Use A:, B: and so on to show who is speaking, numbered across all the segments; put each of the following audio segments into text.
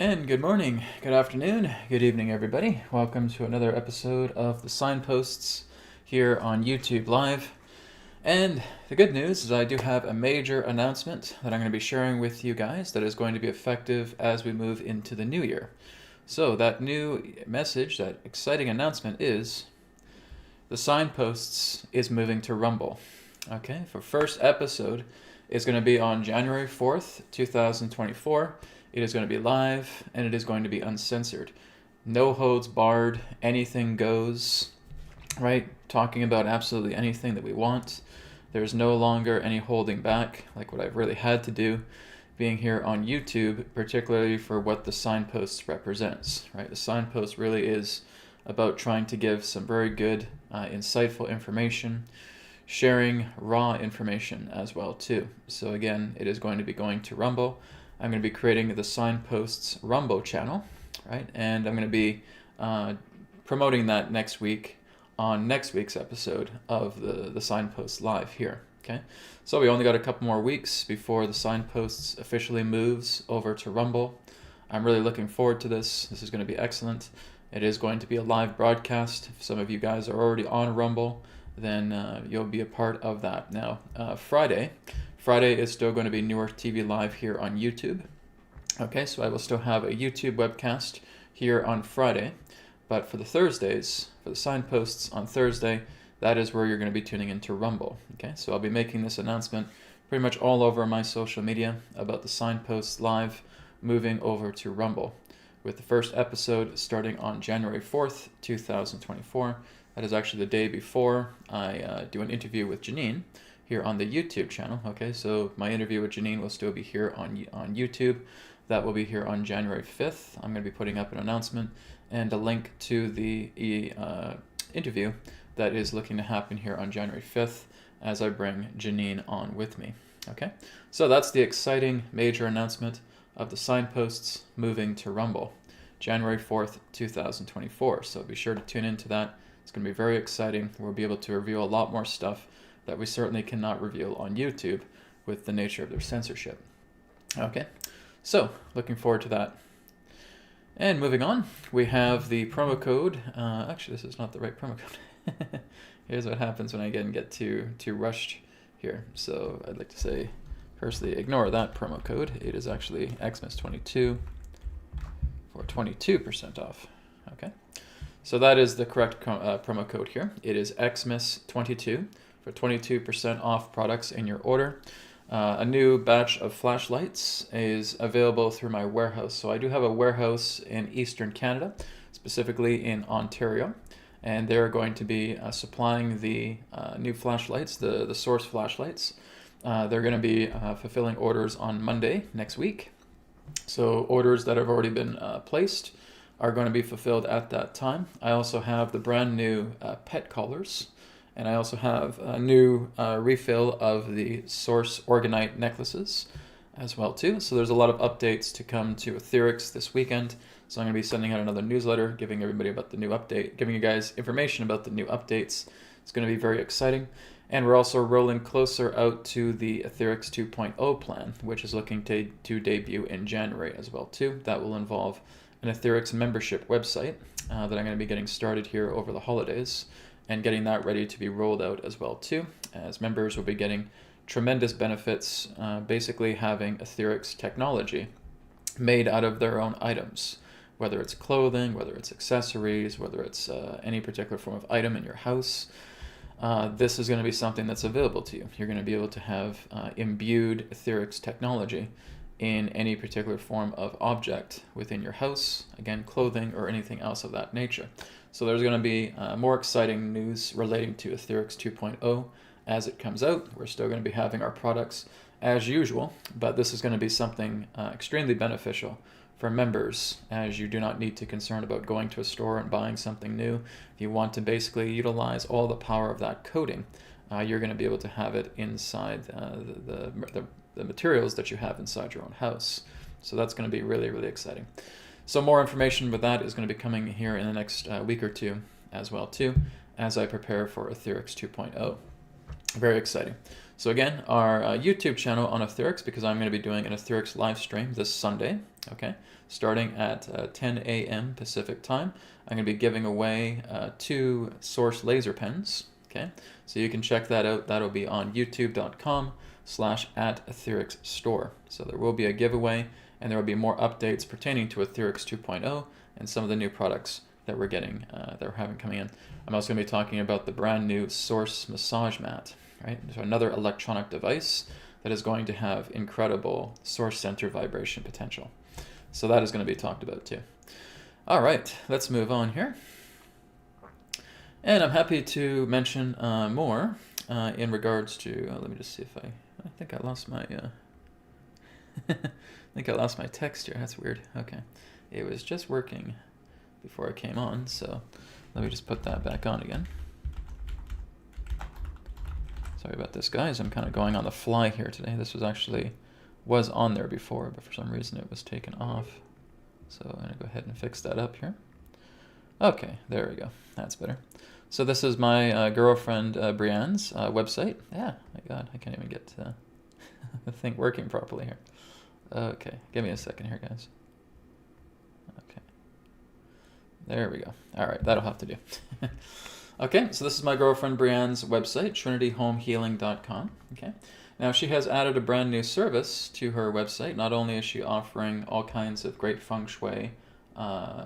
A: And good morning, good afternoon, good evening, everybody. Welcome to another episode of the Signposts here on YouTube Live. And the good news is I do have a major announcement that I'm going to be sharing with you guys that is going to be effective as we move into the new year. So that new message, that exciting announcement is the Signposts is moving to Rumble. Okay, for first episode is going to be on January 4th, 2024. It is going to be live, and it is going to be uncensored. No holds barred, anything goes, right? Talking about absolutely anything that we want. There's no longer any holding back, like what I've really had to do being here on YouTube, particularly for what the Signposts represents, right? The Signpost really is about trying to give some very good, insightful information, sharing raw information as well too. So again, it is going to be going to Rumble. I'm going to be creating the Signposts Rumble channel, right? And I'm going to be promoting that next week on next week's episode of the Signposts Live here, okay? So we only got a couple more weeks before the Signposts officially moves over to Rumble. I'm really looking forward to this. This is going to be excellent. It is going to be a live broadcast. If some of you guys are already on Rumble, then you'll be a part of that. Now, Friday is still going to be New York TV Live here on YouTube. Okay, so I will still have a YouTube webcast here on Friday. But for the Thursdays, for the Signposts on Thursday, that is where you're going to be tuning into Rumble. Okay, so I'll be making this announcement pretty much all over my social media about the Signposts Live moving over to Rumble, with the first episode starting on January 4th, 2024. That is actually the day before I do an interview with Janine here on the YouTube channel. Okay, so my interview with Janine will still be here on YouTube. That will be here on January 5th. I'm going to be putting up an announcement and a link to the interview that is looking to happen here on January 5th as I bring Janine on with me. Okay, so that's the exciting major announcement of the Signposts moving to Rumble, January 4th, 2024. So be sure to tune into that. It's going to be very exciting. We'll be able to reveal a lot more stuff that we certainly cannot reveal on YouTube with the nature of their censorship. Okay, so looking forward to that. And moving on, we have the promo code. Actually, this is not the right promo code. Here's what happens when I get too rushed here. So I'd like to say, firstly, ignore that promo code. It is actually Xmas22 for 22% off. Okay, so that is the correct promo code here. It is Xmas22 for 22% off products in your order. A new batch of flashlights is available through my warehouse. So I do have a warehouse in Eastern Canada, specifically in Ontario, and they're going to be supplying the new flashlights, the source flashlights. They're going to be fulfilling orders on Monday next week. So orders that have already been placed are going to be fulfilled at that time. I also have the brand new pet collars. And I also have a new refill of the Source Orgonite necklaces as well too. So there's a lot of updates to come to Etherics this weekend. So I'm going to be sending out another newsletter, giving everybody about the new update, giving you guys information about the new updates. It's going to be very exciting. And we're also rolling closer out to the Etherics 2.0 plan, which is looking to debut in January as well too. That will involve an Etherics membership website that I'm going to be getting started here over the holidays, and getting that ready to be rolled out as well too, as members will be getting tremendous benefits, basically having Etherics technology made out of their own items, whether it's clothing, whether it's accessories, whether it's any particular form of item in your house. This is going to be something that's available to you. You're going to be able to have imbued Etherics technology in any particular form of object within your house, again, clothing or anything else of that nature. So there's going to be more exciting news relating to Etherics 2.0 as it comes out. We're still going to be having our products as usual, but this is going to be something extremely beneficial for members, as you do not need to concern about going to a store and buying something new. If you want to basically utilize all the power of that coding, you're going to be able to have it inside the materials that you have inside your own house. So that's going to be really, really exciting. So more information about that is going to be coming here in the next week or two as well too, as I prepare for Etherics 2.0. Very exciting. So again, our YouTube channel on Etherics, because I'm going to be doing an Etherics live stream this Sunday, okay, starting at 10 a.m. Pacific time. I'm going to be giving away 2 Source laser pens, okay? So you can check that out. That'll be on youtube.com/@ethericsstore. So there will be a giveaway, and there will be more updates pertaining to Etherics 2.0 and some of the new products that we're getting, that we're having coming in. I'm also going to be talking about the brand new Source massage mat, right? So another electronic device that is going to have incredible Source center vibration potential. So that is going to be talked about too. All right, let's move on here. And I'm happy to mention more in regards to, let me just see if I think I lost my, I think I lost my text here. That's weird. Okay. It was just working before I came on, so let me just put that back on again. Sorry about this, guys. I'm kind of going on the fly here today. This was on there before, but for some reason it was taken off. So I'm going to go ahead and fix that up here. Okay, there we go. That's better. So this is my girlfriend Brianne's website. Yeah, my God, I can't even get the thing working properly here. Okay, give me a second here, guys. Okay. There we go. All right, that'll have to do. Okay, so this is my girlfriend Brianne's website, trinityhomehealing.com. Okay, now she has added a brand new service to her website. Not only is she offering all kinds of great feng shui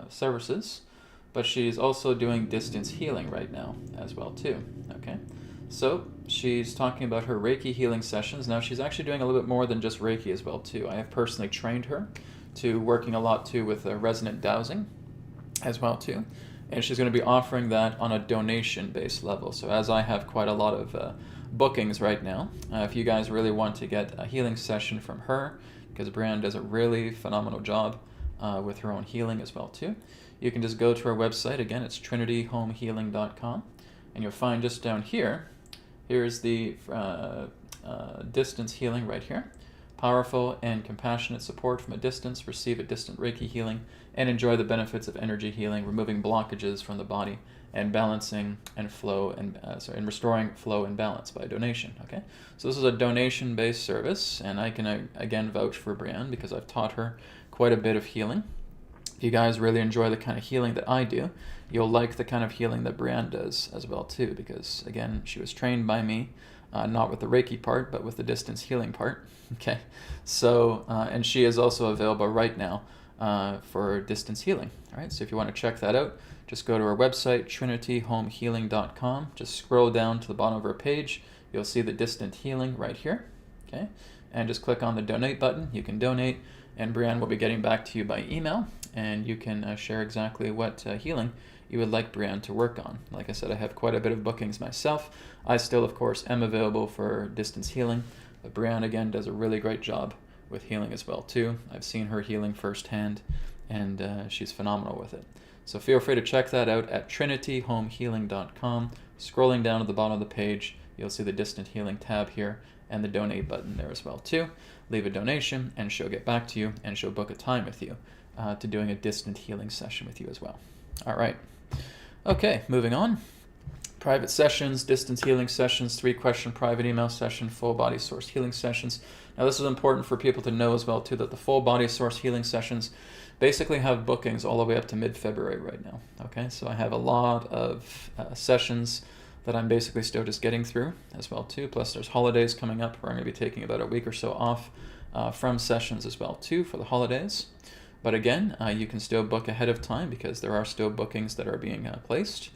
A: services, but she's also doing distance healing right now as well too. Okay, so she's talking about her Reiki healing sessions. Now she's actually doing a little bit more than just Reiki as well too. I have personally trained her to working a lot too with resonant dowsing as well too. And she's going to be offering that on a donation-based level. So as I have quite a lot of bookings right now, if you guys really want to get a healing session from her, because Brianne does a really phenomenal job with her own healing as well too, you can just go to her website. Again, it's trinityhomehealing.com, and you'll find just down here, here's the distance healing right here. Powerful and compassionate support from a distance. Receive a distant Reiki healing and enjoy the benefits of energy healing, removing blockages from the body and balancing and flow and restoring flow and balance by donation. Okay, so this is a donation-based service, and I can again vouch for Brianne because I've taught her quite a bit of healing. If you guys really enjoy the kind of healing that I do, you'll like the kind of healing that Brianne does as well too, because again, she was trained by me. Not with the Reiki part, but with the distance healing part. Okay, so and she is also available right now for distance healing. All right, so if you want to check that out, just go to our website, trinityhomehealing.com. Just scroll down to the bottom of our page. You'll see the distant healing right here. Okay, and just click on the donate button. You can donate, and Brianne will be getting back to you by email, and you can share exactly what healing you would like Brianne to work on. Like I said, I have quite a bit of bookings myself. I still, of course, am available for distance healing, but Brianne, again, does a really great job with healing as well, too. I've seen her healing firsthand, and she's phenomenal with it. So feel free to check that out at trinityhomehealing.com. Scrolling down at the bottom of the page, you'll see the distant healing tab here and the donate button there as well, too. Leave a donation, and she'll get back to you, and she'll book a time with you to doing a distant healing session with you as well. All right. Okay, moving on. Private sessions, distance healing sessions, 3-question private email session, full body source healing sessions. Now this is important for people to know as well too, that the full body source healing sessions basically have bookings all the way up to mid-February right now. Okay, so I have a lot of sessions that I'm basically still just getting through as well too. Plus there's holidays coming up where I'm going to be taking about a week or so off from sessions as well too for the holidays. But again, you can still book ahead of time because there are still bookings that are being placed.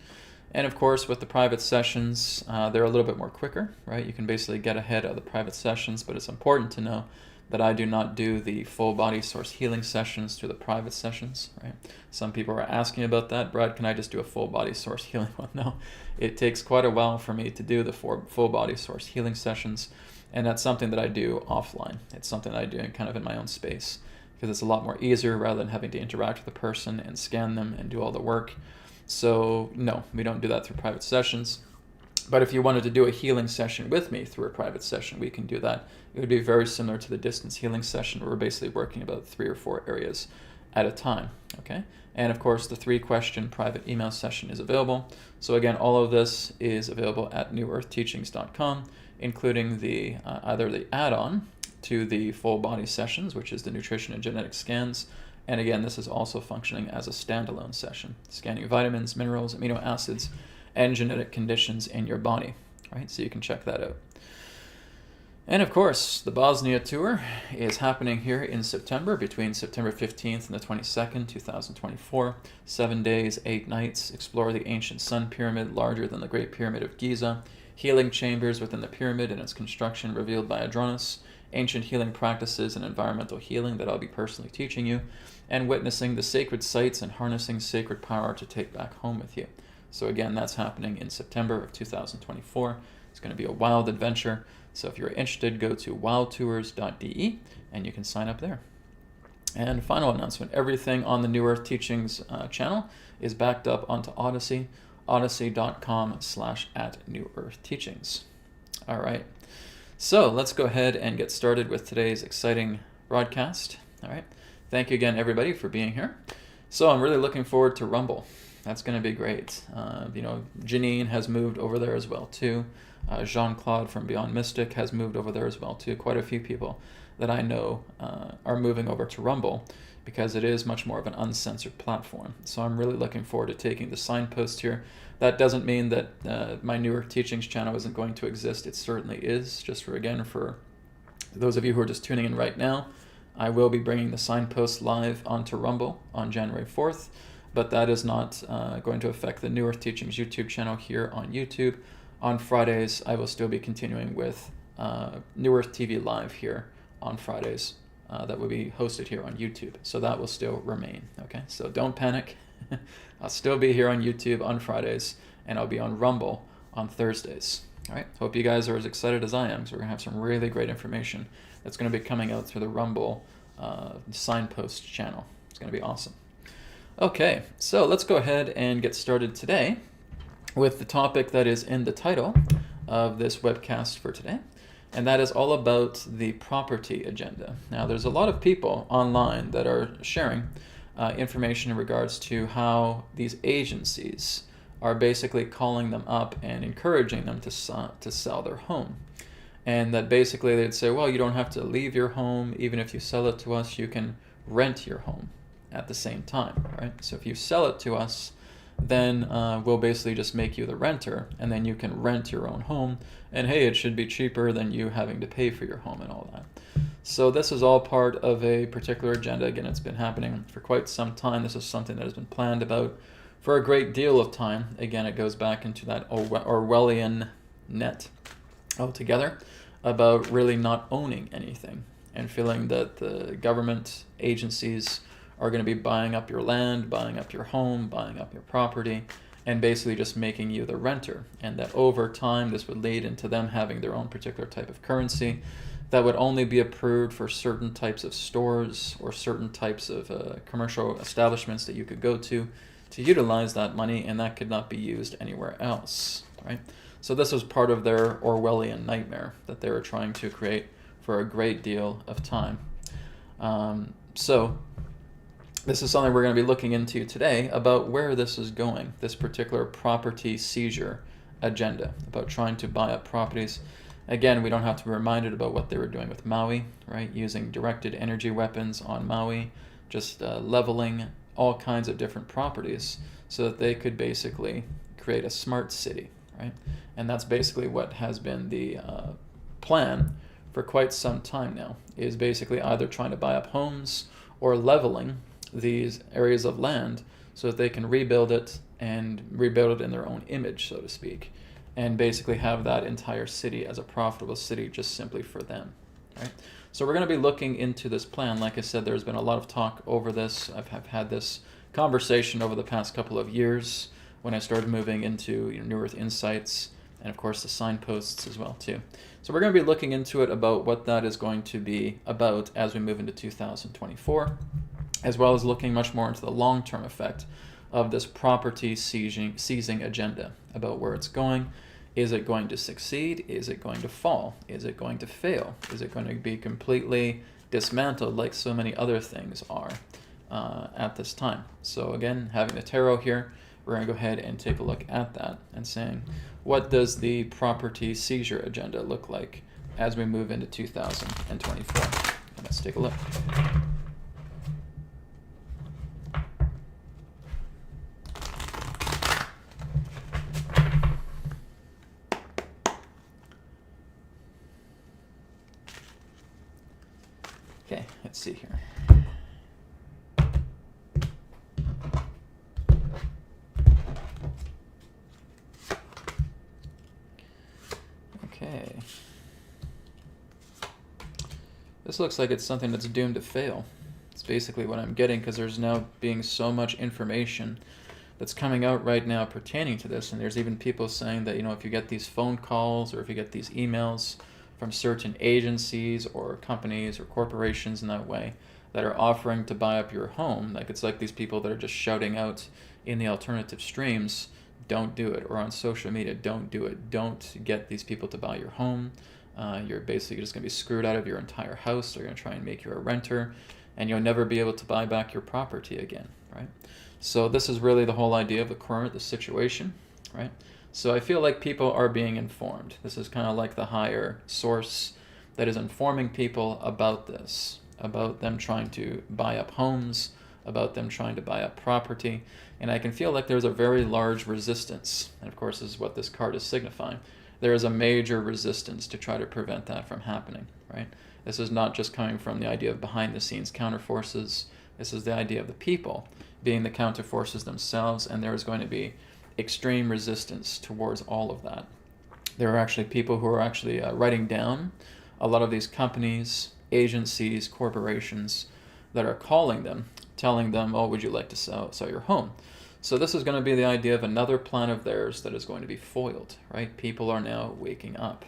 A: And of course, with the private sessions, they're a little bit more quicker, right? You can basically get ahead of the private sessions, but it's important to know that I do not do the full body source healing sessions through the private sessions, right? Some people are asking about that. Brad, can I just do a full body source healing one? No, it takes quite a while for me to do the full body source healing sessions, and that's something that I do offline. It's something that I do kind of in my own space, because it's a lot more easier rather than having to interact with the person and scan them and do all the work. So no, we don't do that through private sessions. But if you wanted to do a healing session with me through a private session, we can do that. It would be very similar to the distance healing session where we're basically working about 3 or 4 areas at a time, okay? And of course, the 3-question private email session is available. So again, all of this is available at newearthteachings.com. including the either the add-on to the full body sessions, which is the nutrition and genetic scans. And again, this is also functioning as a standalone session, scanning vitamins, minerals, amino acids, and genetic conditions in your body, right? So you can check that out. And of course, the Bosnia tour is happening here in September, between September 15th and the 22nd, 2024. 7 days, 8 nights, explore the ancient sun pyramid, larger than the Great Pyramid of Giza, healing chambers within the pyramid and its construction revealed by Adronis, ancient healing practices and environmental healing that I'll be personally teaching you, and witnessing the sacred sites and harnessing sacred power to take back home with you. So again, that's happening in September of 2024. It's going to be a wild adventure. So if you're interested, go to wildtours.de and you can sign up there. And final announcement, everything on the New Earth Teachings channel is backed up onto Odyssey, odyssey.com/@newearthteachings. All right. So let's go ahead and get started with today's exciting broadcast. All right. Thank you again, everybody, for being here. So I'm really looking forward to Rumble. That's going to be great. Janine has moved over there as well, too. Jean-Claude from Beyond Mystic has moved over there as well, too. Quite a few people that I know are moving over to Rumble because it is much more of an uncensored platform. So I'm really looking forward to taking the signpost here. That doesn't mean that my New Earth Teachings channel isn't going to exist. It certainly is. Just for those of you who are just tuning in right now, I will be bringing the signpost live onto Rumble on January 4th, but that is not going to affect the New Earth Teachings YouTube channel here on YouTube. On Fridays, I will still be continuing with New Earth TV Live here on Fridays that will be hosted here on YouTube. So that will still remain, okay? So don't panic. I'll still be here on YouTube on Fridays, and I'll be on Rumble on Thursdays. All right, hope you guys are as excited as I am, because we're going to have some really great information that's going to be coming out through the Rumble signpost channel. It's going to be awesome. Okay, so let's go ahead and get started today with the topic that is in the title of this webcast for today, and that is all about the property agenda. Now, there's a lot of people online that are sharing information in regards to how these agencies are basically calling them up and encouraging them to sell their home. And that basically they'd say, well, you don't have to leave your home. Even if you sell it to us, you can rent your home at the same time, right? So if you sell it to us, then we'll basically just make you the renter, and then you can rent your own home, and hey, it should be cheaper than you having to pay for your home and all that. So this is all part of a particular agenda. Again, it's been happening for quite some time. This is something that has been planned about for a great deal of time. Again, it goes back into that Orwellian net altogether about really not owning anything and feeling that the government agencies are going to be buying up your land, buying up your home, buying up your property, and basically just making you the renter. And that over time, this would lead into them having their own particular type of currency that would only be approved for certain types of stores or certain types of commercial establishments that you could go to utilize that money, and that could not be used anywhere else, right? So this was part of their Orwellian nightmare that they were trying to create for a great deal of time. So this is something we're going to be looking into today about where this is going, this particular property seizure agenda, about trying to buy up properties. Again, we don't have to be reminded about what they were doing with Maui, right? Using directed energy weapons on Maui, just leveling all kinds of different properties so that they could basically create a smart city, right? And that's basically what has been the plan for quite some time now, is basically either trying to buy up homes or leveling these areas of land so that they can rebuild it and rebuild it in their own image, so to speak, and basically have that entire city as a profitable city just simply for them, right? So we're going to be looking into this plan. Like I said, there's been a lot of talk over this. I've had this conversation over the past couple of years when I started moving into New Earth Insights, and of course the signposts as well too. So we're going to be looking into it about what that is going to be about as we move into 2024, as well as looking much more into the long-term effect of this property seizing agenda, about where it's going. Is it going to succeed? Is it going to fall? Is it going to fail? Is it going to be completely dismantled like so many other things are at this time? So again, having the tarot here, we're going to go ahead and take a look at that and saying, what does the property seizure agenda look like as we move into 2024? And let's take a look. Okay, let's see here. Okay. This looks like it's something that's doomed to fail. It's basically what I'm getting, because there's now being so much information that's coming out right now pertaining to this, and there's even people saying that, you know, if you get these phone calls or if you get these emails from certain agencies or companies or corporations in that way that are offering to buy up your home, like it's like these people that are just shouting out in the alternative streams, don't do it, or on social media, don't do it, don't get these people to buy your home. You're basically just going to be screwed out of your entire house. They're going to try and make you a renter, and you'll never be able to buy back your property again, right? So this is really the whole idea of the situation, right? So I feel like people are being informed. This is kind of like the higher source that is informing people about this, about them trying to buy up homes, about them trying to buy up property. And I can feel like there's a very large resistance. And of course, this is what this card is signifying. There is a major resistance to try to prevent that from happening, right? This is not just coming from the idea of behind the scenes counterforces. This is the idea of the people being the counterforces themselves, and there is going to be extreme resistance towards all of that. There are actually people who are actually writing down a lot of these companies, agencies, corporations that are calling them, telling them, oh, would you like to sell your home? So this is going to be the idea of another plan of theirs that is going to be foiled, right? People are now waking up.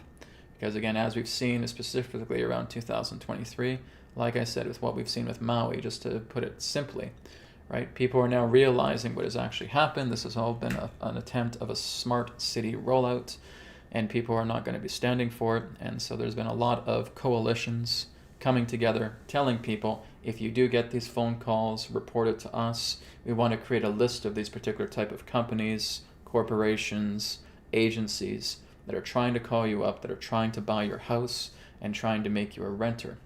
A: Because again, as we've seen specifically around 2023, like I said, with what we've seen with Maui, just to put it simply, right? People are now realizing what has actually happened. This has all been an attempt of a smart city rollout, and people are not going to be standing for it. And so there's been a lot of coalitions coming together, telling people, if you do get these phone calls, report it to us. We want to create a list of these particular type of companies, corporations, agencies that are trying to call you up, that are trying to buy your house and trying to make you a renter.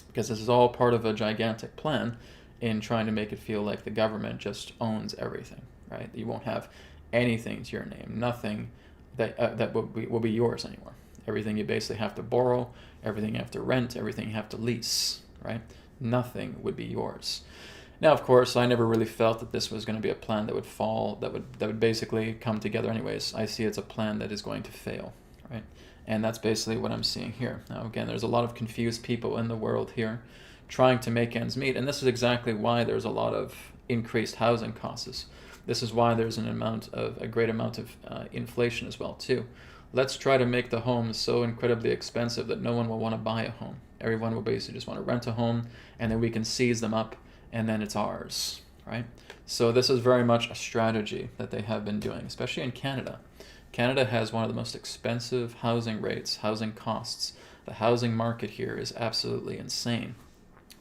A: Because this is all part of a gigantic plan in trying to make it feel like the government just owns everything, right? You won't have anything to your name, nothing that will be yours anymore. Everything you basically have to borrow, everything you have to rent, everything you have to lease, right? Nothing would be yours. Now, of course, I never really felt that this was going to be a plan that would fall, that would basically come together anyways. I see it's a plan that is going to fail, right? And that's basically what I'm seeing here. Now, again, there's a lot of confused people in the world here trying to make ends meet, and this is exactly why there's a lot of increased housing costs. This is why there's a great amount of inflation as well, too. Let's try to make the homes so incredibly expensive that no one will want to buy a home. Everyone will basically just want to rent a home, and then we can seize them up, and then it's ours, right? So this is very much a strategy that they have been doing, especially in Canada. Canada has one of the most expensive housing rates, housing costs. The housing market here is absolutely insane,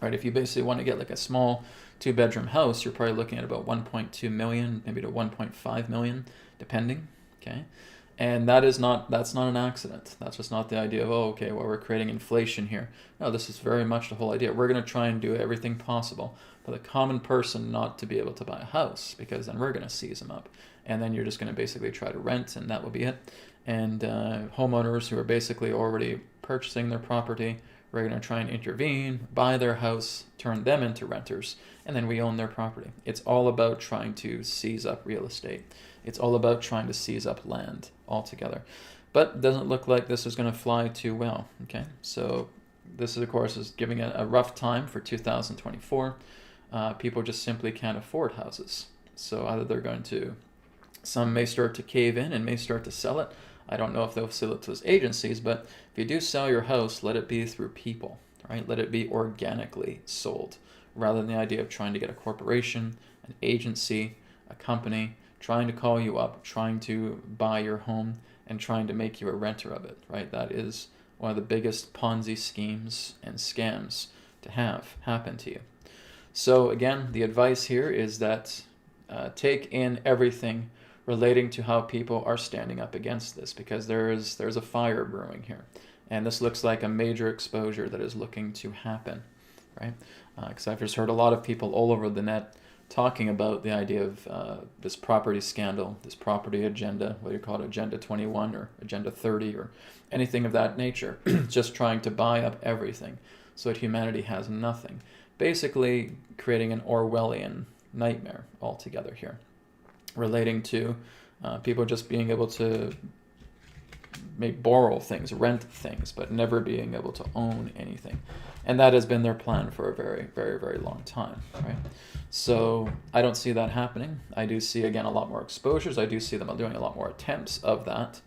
A: right? If you basically want to get like a small 2-bedroom house, you're probably looking at about 1.2 million, maybe to 1.5 million, depending, okay? And that's not an accident. That's just not the idea of, oh, okay, well, we're creating inflation here. No, this is very much the whole idea. We're going to try and do everything possible for the common person not to be able to buy a house, because then we're going to seize them up. And then you're just going to basically try to rent, and that will be it. And homeowners who are basically already purchasing their property, we're going to try and intervene, buy their house, turn them into renters, and then we own their property. It's all about trying to seize up real estate. It's all about trying to seize up land altogether. But it doesn't look like this is going to fly too well, okay? So this, of course, is giving a rough time for 2024. People just simply can't afford houses. So either they're going to, some may start to cave in and may start to sell it. I don't know if they'll sell it to those agencies, but if you do sell your house, let it be through people, right? Let it be organically sold, rather than the idea of trying to get a corporation, an agency, a company, trying to call you up, trying to buy your home, and trying to make you a renter of it, right? That is one of the biggest Ponzi schemes and scams to have happen to you. So again, the advice here is that take in everything relating to how people are standing up against this, because there's a fire brewing here, and this looks like a major exposure that is looking to happen, right? Because I've just heard a lot of people all over the net talking about the idea of this property scandal, this property agenda, whether you call it Agenda 21 or Agenda 30 or anything of that nature, just trying to buy up everything so that humanity has nothing. Basically creating an Orwellian nightmare altogether here, relating to people just being able to borrow things, rent things, but never being able to own anything. And that has been their plan for a very, very, very long time, right? So I don't see that happening. I do see, again, a lot more exposures. I do see them doing a lot more attempts of that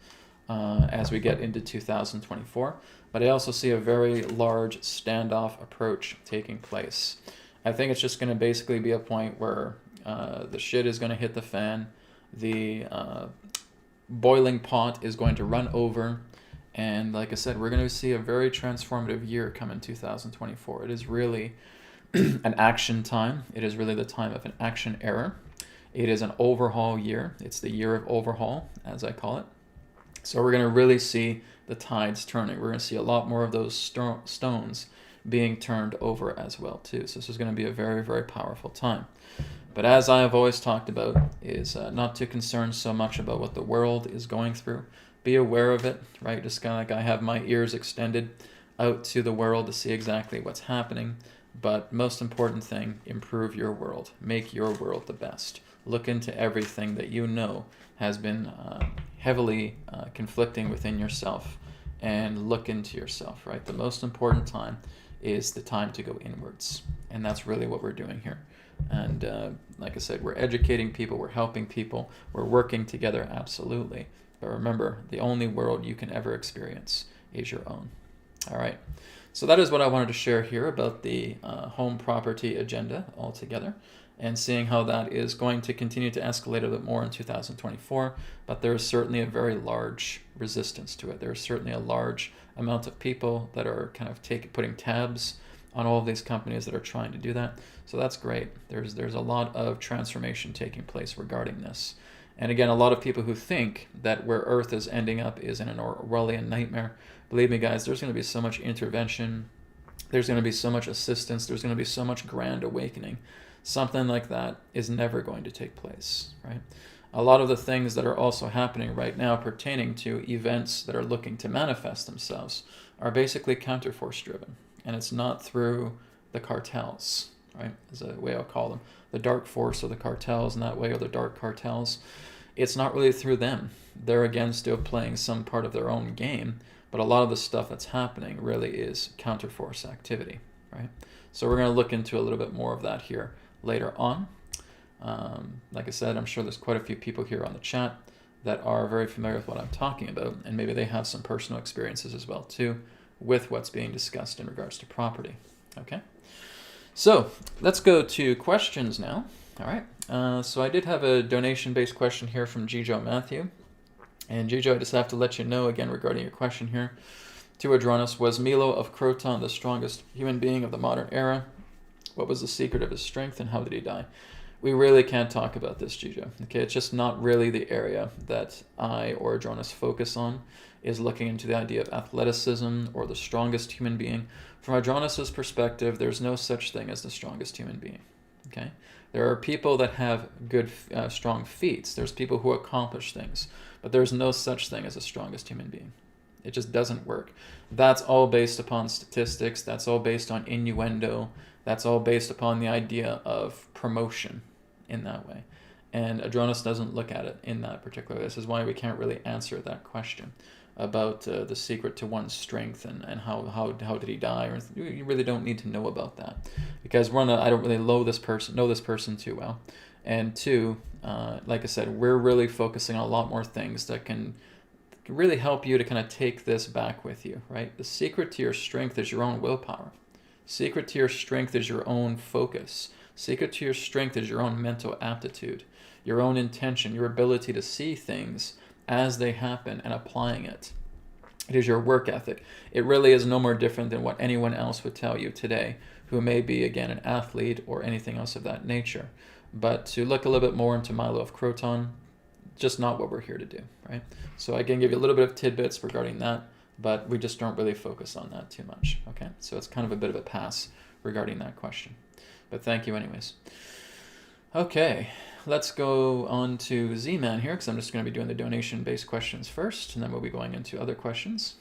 A: as we get into 2024. But I also see a very large standoff approach taking place. I think it's just going to basically be a point where the shit is going to hit the fan. The boiling pot is going to run over. And like I said, we're going to see a very transformative year come in 2024. It is really an action time. It is really the time of an action era. It is an overhaul year. It's the year of overhaul, as I call it. So we're going to really see the tides turning. We're going to see a lot more of those stones being turned over as well, too. So this is going to be a very, very powerful time. But as I have always talked about, is not to concern so much about what the world is going through. Be aware of it, right? Just kind of like I have my ears extended out to the world to see exactly what's happening. But most important thing, improve your world. Make your world the best. Look into everything that you know has been heavily conflicting within yourself, and look into yourself, right? The most important time is the time to go inwards. And that's really what we're doing here. And like I said, we're educating people, we're helping people, we're working together, absolutely. But remember, the only world you can ever experience is your own. All right. So that is what I wanted to share here about the home property agenda altogether, and seeing how that is going to continue to escalate a bit more in 2024. But there is certainly a very large resistance to it. There is certainly a large amount of people that are kind of putting tabs on all of these companies that are trying to do that. So that's great. There's a lot of transformation taking place regarding this. And again, a lot of people who think that where Earth is ending up is in an Orwellian nightmare. Believe me, guys, there's going to be so much intervention. There's going to be so much assistance. There's going to be so much grand awakening. Something like that is never going to take place, right? A lot of the things that are also happening right now pertaining to events that are looking to manifest themselves are basically counterforce driven. And it's not through the cartels, right? Is a way I'll call them. The dark force of the cartels in that way, or the dark cartels. It's not really through them. They're again still playing some part of their own game, but a lot of the stuff that's happening really is counterforce activity, right? So we're going to look into a little bit more of that here later on. Like I said, I'm sure there's quite a few people here on the chat that are very familiar with what I'm talking about, and maybe they have some personal experiences as well too with what's being discussed in regards to property. Okay, so let's go to questions now. All right, so I did have a donation-based question here from Gijo Matthew. And Gijo, I just have to let you know again regarding your question here to Adronis. Was Milo of Croton the strongest human being of the modern era? What was the secret of his strength, and how did he die? We really can't talk about this, Gijo. Okay, it's just not really the area that I or Adronis focus on, is looking into the idea of athleticism or the strongest human being. From Adronis's perspective, there's no such thing as the strongest human being. Okay, there are people that have good, strong feats. There's people who accomplish things, but there's no such thing as the strongest human being. It just doesn't work. That's all based upon statistics. That's all based on innuendo. That's all based upon the idea of promotion in that way. And Adronis doesn't look at it in that particular way. This is why we can't really answer that question about the secret to one's strength and how did he die. Or you really don't need to know about that, because one, I don't really know this person too well, and two, like I said, we're really focusing on a lot more things that can really help you to kind of take this back with you, right? The secret to your strength is your own willpower. Secret to your strength is your own focus. Secret to your strength is your own mental aptitude, your own intention, your ability to see things as they happen and applying it. It is your work ethic. It really is no more different than what anyone else would tell you today who may be, again, an athlete or anything else of that nature. but to look a little bit more into Milo of Croton, just not what we're here to do, right? So I can give you a little bit of tidbits regarding that, but we just don't really focus on that too much, okay? So it's kind of a bit of a pass regarding that question. But thank you anyways. Okay, let's go on to Z-Man here, because I'm just going to be doing the donation-based questions first, and then we'll be going into other questions.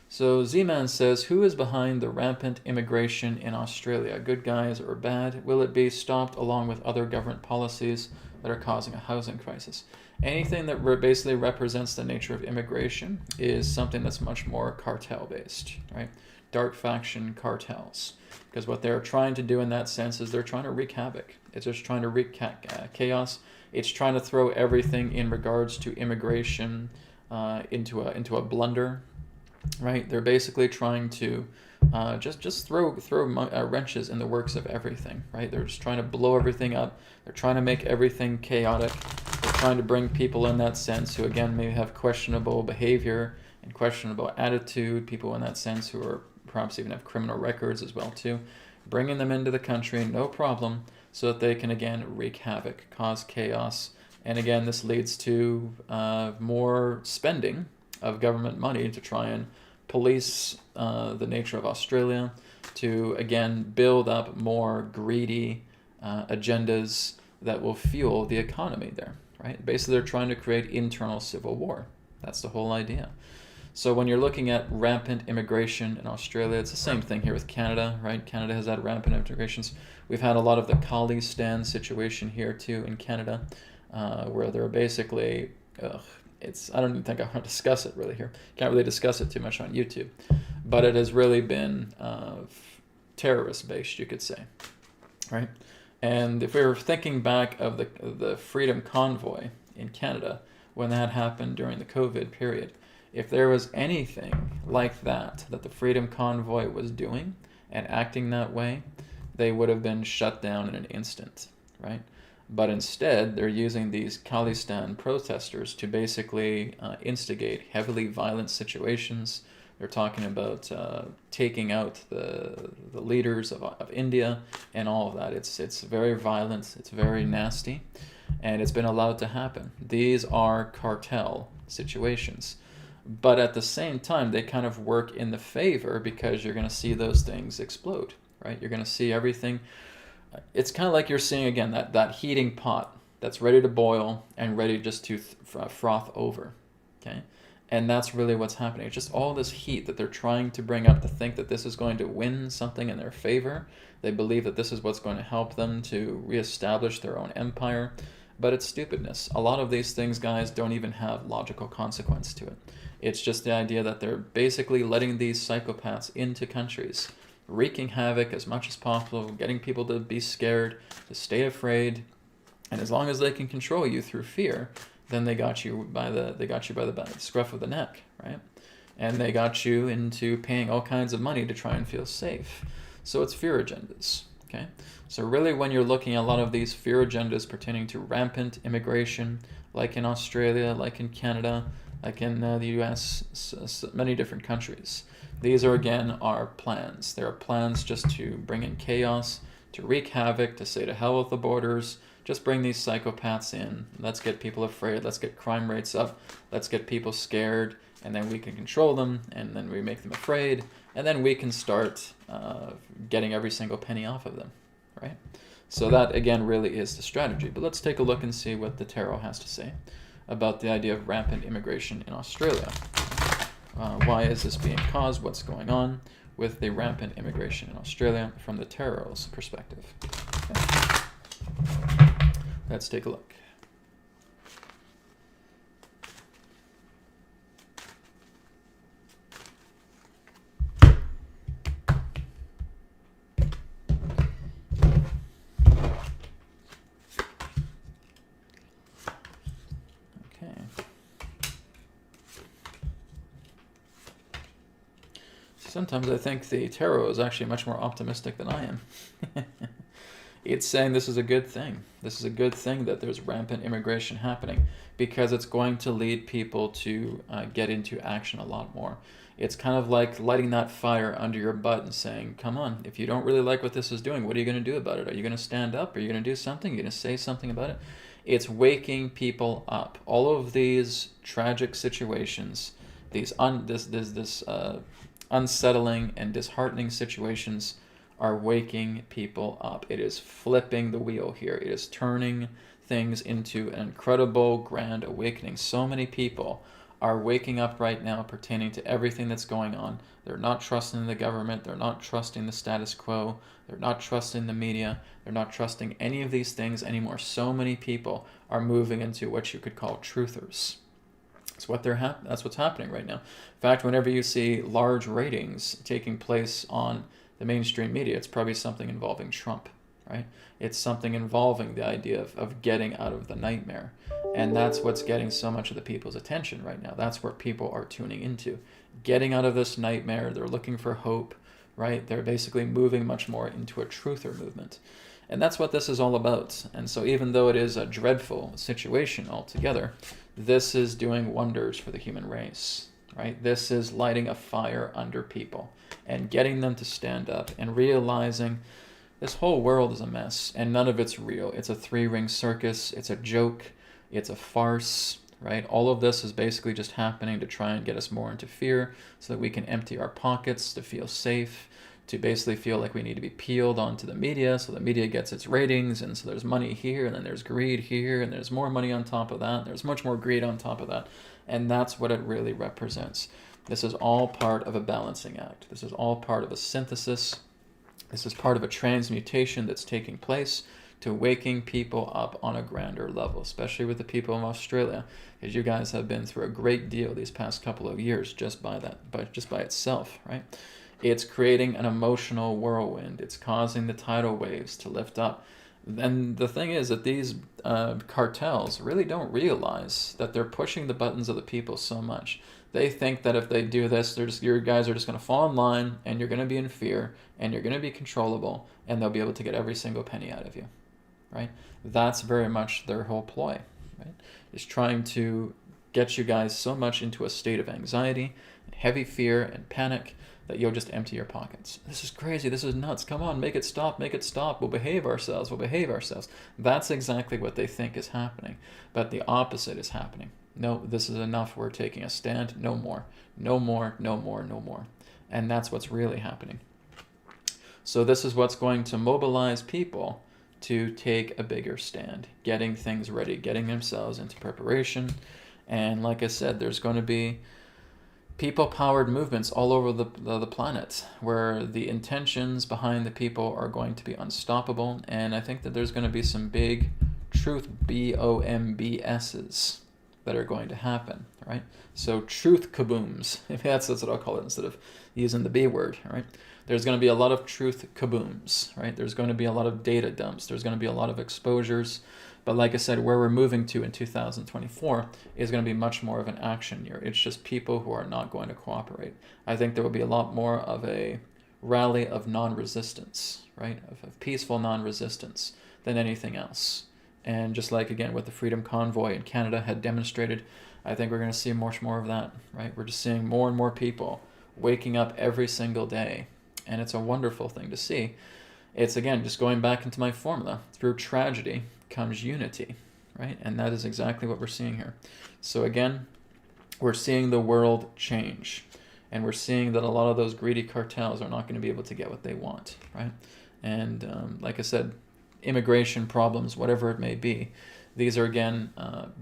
A: So Z-Man says, who is behind the rampant immigration in Australia? Good guys or bad? Will it be stopped along with other government policies that are causing a housing crisis? Anything that basically represents the nature of immigration is something that's much more cartel-based, right? Dark faction cartels. Because what they're trying to do in that sense is they're trying to wreak havoc. It's just trying to wreak chaos. It's trying to throw everything in regards to immigration into a blender, right? They're basically trying to just throw wrenches in the works of everything, right? They're just trying to blow everything up. They're trying to make everything chaotic. They're trying to bring people in that sense who, again, maybe have questionable behavior and questionable attitude, people in that sense who are perhaps even have criminal records as well too, bringing them into the country, no problem, so that they can, again, wreak havoc, cause chaos. And again, this leads to more spending of government money to try and police the nature of Australia, to, again, build up more greedy agendas that will fuel the economy there, right? Basically, they're trying to create internal civil war. That's the whole idea. So when you're looking at rampant immigration in Australia, it's the same thing here with Canada, right? Canada has had rampant immigrations. We've had a lot of the Khalistan situation here too in Canada, where they're basically, I don't even think I want to discuss it really here. Can't really discuss it too much on YouTube. But it has really been terrorist-based, you could say, right? And if we were thinking back of the Freedom Convoy in Canada, when that happened during the COVID period, if there was anything like that the Freedom Convoy was doing and acting that way, they would have been shut down in an instant, right? But instead, they're using these Khalistan protesters to basically instigate heavily violent situations. They're talking about taking out the leaders of India and all of that. It's very violent, it's very nasty, and it's been allowed to happen. These are cartel situations. But at the same time, they kind of work in the favor because you're going to see those things explode, right? You're going to see everything. It's kind of like you're seeing, again, that heating pot that's ready to boil and ready just to froth over, okay? And that's really what's happening. It's just all this heat that they're trying to bring up to think that this is going to win something in their favor. They believe that this is what's going to help them to reestablish their own empire. But it's stupidness. A lot of these things, guys, don't even have logical consequence to it. It's just the idea that they're basically letting these psychopaths into countries, wreaking havoc as much as possible, getting people to be scared, to stay afraid, and as long as they can control you through fear, then they got you by the scruff of the neck, right? And they got you into paying all kinds of money to try and feel safe. So it's fear agendas, okay? So really, when you're looking at a lot of these fear agendas pertaining to rampant immigration, like in Australia, like in Canada, like in the US, many different countries, these are, again, our plans. There are plans just to bring in chaos, to wreak havoc, to say to hell with the borders, just bring these psychopaths in. Let's get people afraid. Let's get crime rates up. Let's get people scared, and then we can control them, and then we make them afraid, and then we can start getting every single penny off of them, right? So that, again, really is the strategy. But let's take a look and see what the tarot has to say about the idea of rampant immigration in Australia. Why is this being caused? What's going on with the rampant immigration in Australia from the tarot's perspective? Okay. Let's take a look. Sometimes I think the tarot is actually much more optimistic than I am. It's saying this is a good thing. This is a good thing that there's rampant immigration happening because it's going to lead people to get into action a lot more. It's kind of like lighting that fire under your butt and saying, come on, if you don't really like what this is doing, what are you going to do about it? Are you going to stand up? Are you going to do something? Are you going to say something about it? It's waking people up. All of these tragic situations, these unsettling and disheartening situations are waking people up. It is flipping the wheel here. It is turning things into an incredible grand awakening. So many people are waking up right now pertaining to everything that's going on. They're not trusting the government. They're not trusting the status quo. They're not trusting the media. They're not trusting any of these things anymore. So many people are moving into what you could call truthers. That's what's happening right now. In fact, whenever you see large ratings taking place on the mainstream media, it's probably something involving Trump, right? It's something involving the idea of getting out of the nightmare. And that's what's getting so much of the people's attention right now. That's where people are tuning into. Getting out of this nightmare, they're looking for hope, right? They're basically moving much more into a truther movement. And that's what this is all about. And so even though it is a dreadful situation altogether, this is doing wonders for the human race, right? This is lighting a fire under people and getting them to stand up and realizing this whole world is a mess and none of it's real. It's a three-ring circus. It's a joke. It's a farce, right? All of this is basically just happening to try and get us more into fear so that we can empty our pockets to feel safe, to basically feel like we need to be peeled onto the media so the media gets its ratings, and so there's money here, and then there's greed here, and there's more money on top of that, and there's much more greed on top of that, and that's what it really represents. This is all part of a balancing act. This is all part of a synthesis. This is part of a transmutation that's taking place to waking people up on a grander level, especially with the people of Australia, because you guys have been through a great deal these past couple of years just by itself, right? It's creating an emotional whirlwind. It's causing the tidal waves to lift up. And the thing is that these cartels really don't realize that they're pushing the buttons of the people so much. They think that if they do this, your guys are just going to fall in line, and you're going to be in fear, and you're going to be controllable, and they'll be able to get every single penny out of you, right? That's very much their whole ploy, right? Is trying to get you guys so much into a state of anxiety, and heavy fear, and panic, that you'll just empty your pockets. This is crazy. This is nuts. Come on, make it stop. Make it stop. We'll behave ourselves. We'll behave ourselves. That's exactly what they think is happening. But the opposite is happening. No, this is enough. We're taking a stand. No more. No more. No more. No more. And that's what's really happening. So this is what's going to mobilize people to take a bigger stand, getting things ready, getting themselves into preparation. And like I said, there's going to be people-powered movements all over the planet where the intentions behind the people are going to be unstoppable. And I think that there's going to be some big truth BOMBSs that are going to happen, right? So truth kabooms, that's what I'll call it instead of using the B word, right? There's going to be a lot of truth kabooms, right? There's going to be a lot of data dumps. There's going to be a lot of exposures. But like I said, where we're moving to in 2024 is going to be much more of an action year. It's just people who are not going to cooperate. I think there will be a lot more of a rally of non-resistance, right? Of peaceful non-resistance than anything else. And just like, again, what the Freedom Convoy in Canada had demonstrated, I think we're going to see much more of that, right? We're just seeing more and more people waking up every single day. And it's a wonderful thing to see. It's, again, just going back into my formula. Through tragedy comes unity, right? And that is exactly what we're seeing here. So again, we're seeing the world change. And we're seeing that a lot of those greedy cartels are not going to be able to get what they want, right? And like I said, immigration problems, whatever it may be, these are, again,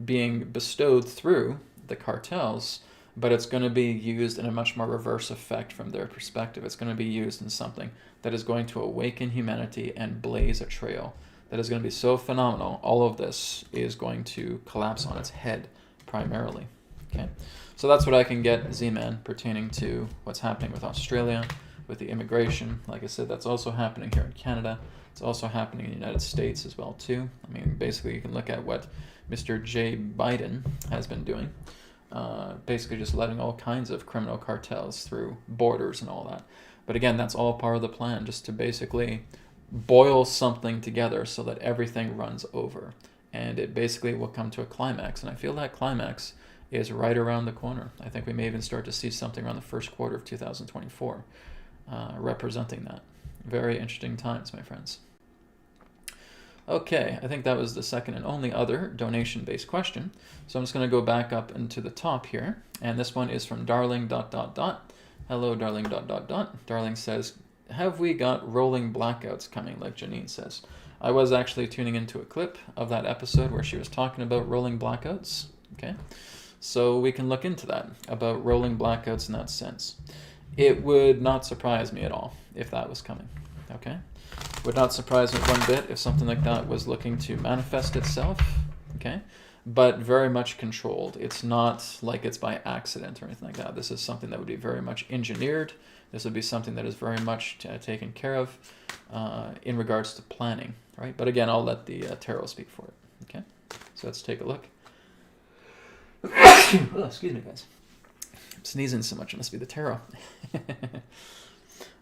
A: being bestowed through the cartels, but it's going to be used in a much more reverse effect from their perspective. It's going to be used in something that is going to awaken humanity and blaze a trail that is going to be so phenomenal. All of this is going to collapse on its head, primarily. Okay, so that's what I can get, Z-Man, pertaining to what's happening with Australia, with the immigration. Like I said, that's also happening here in Canada. It's also happening in the United States as well, too. I mean, basically, you can look at what Mr. J. Biden has been doing. Basically just letting all kinds of criminal cartels through borders and all that. But again, that's all part of the plan, just to basically boil something together so that everything runs over. And it basically will come to a climax. And I feel that climax is right around the corner. I think we may even start to see something around the first quarter of 2024 representing that. Very interesting times, my friends. Okay, I think that was the second and only other donation-based question. So I'm just going to go back up into the top here. And this one is from darling ... Hello, darling ... Darling says, have we got rolling blackouts coming, like Janine says? I was actually tuning into a clip of that episode where she was talking about rolling blackouts. Okay, so we can look into that, about rolling blackouts in that sense. It would not surprise me at all if that was coming. Okay, would not surprise me one bit if something like that was looking to manifest itself. Okay, but very much controlled. It's not like it's by accident or anything like that. This is something that would be very much engineered. This would be something that is very much taken care of in regards to planning, right? But again, I'll let the tarot speak for it. Okay, so let's take a look. Oh, excuse me, guys. I'm sneezing so much. It must be the tarot.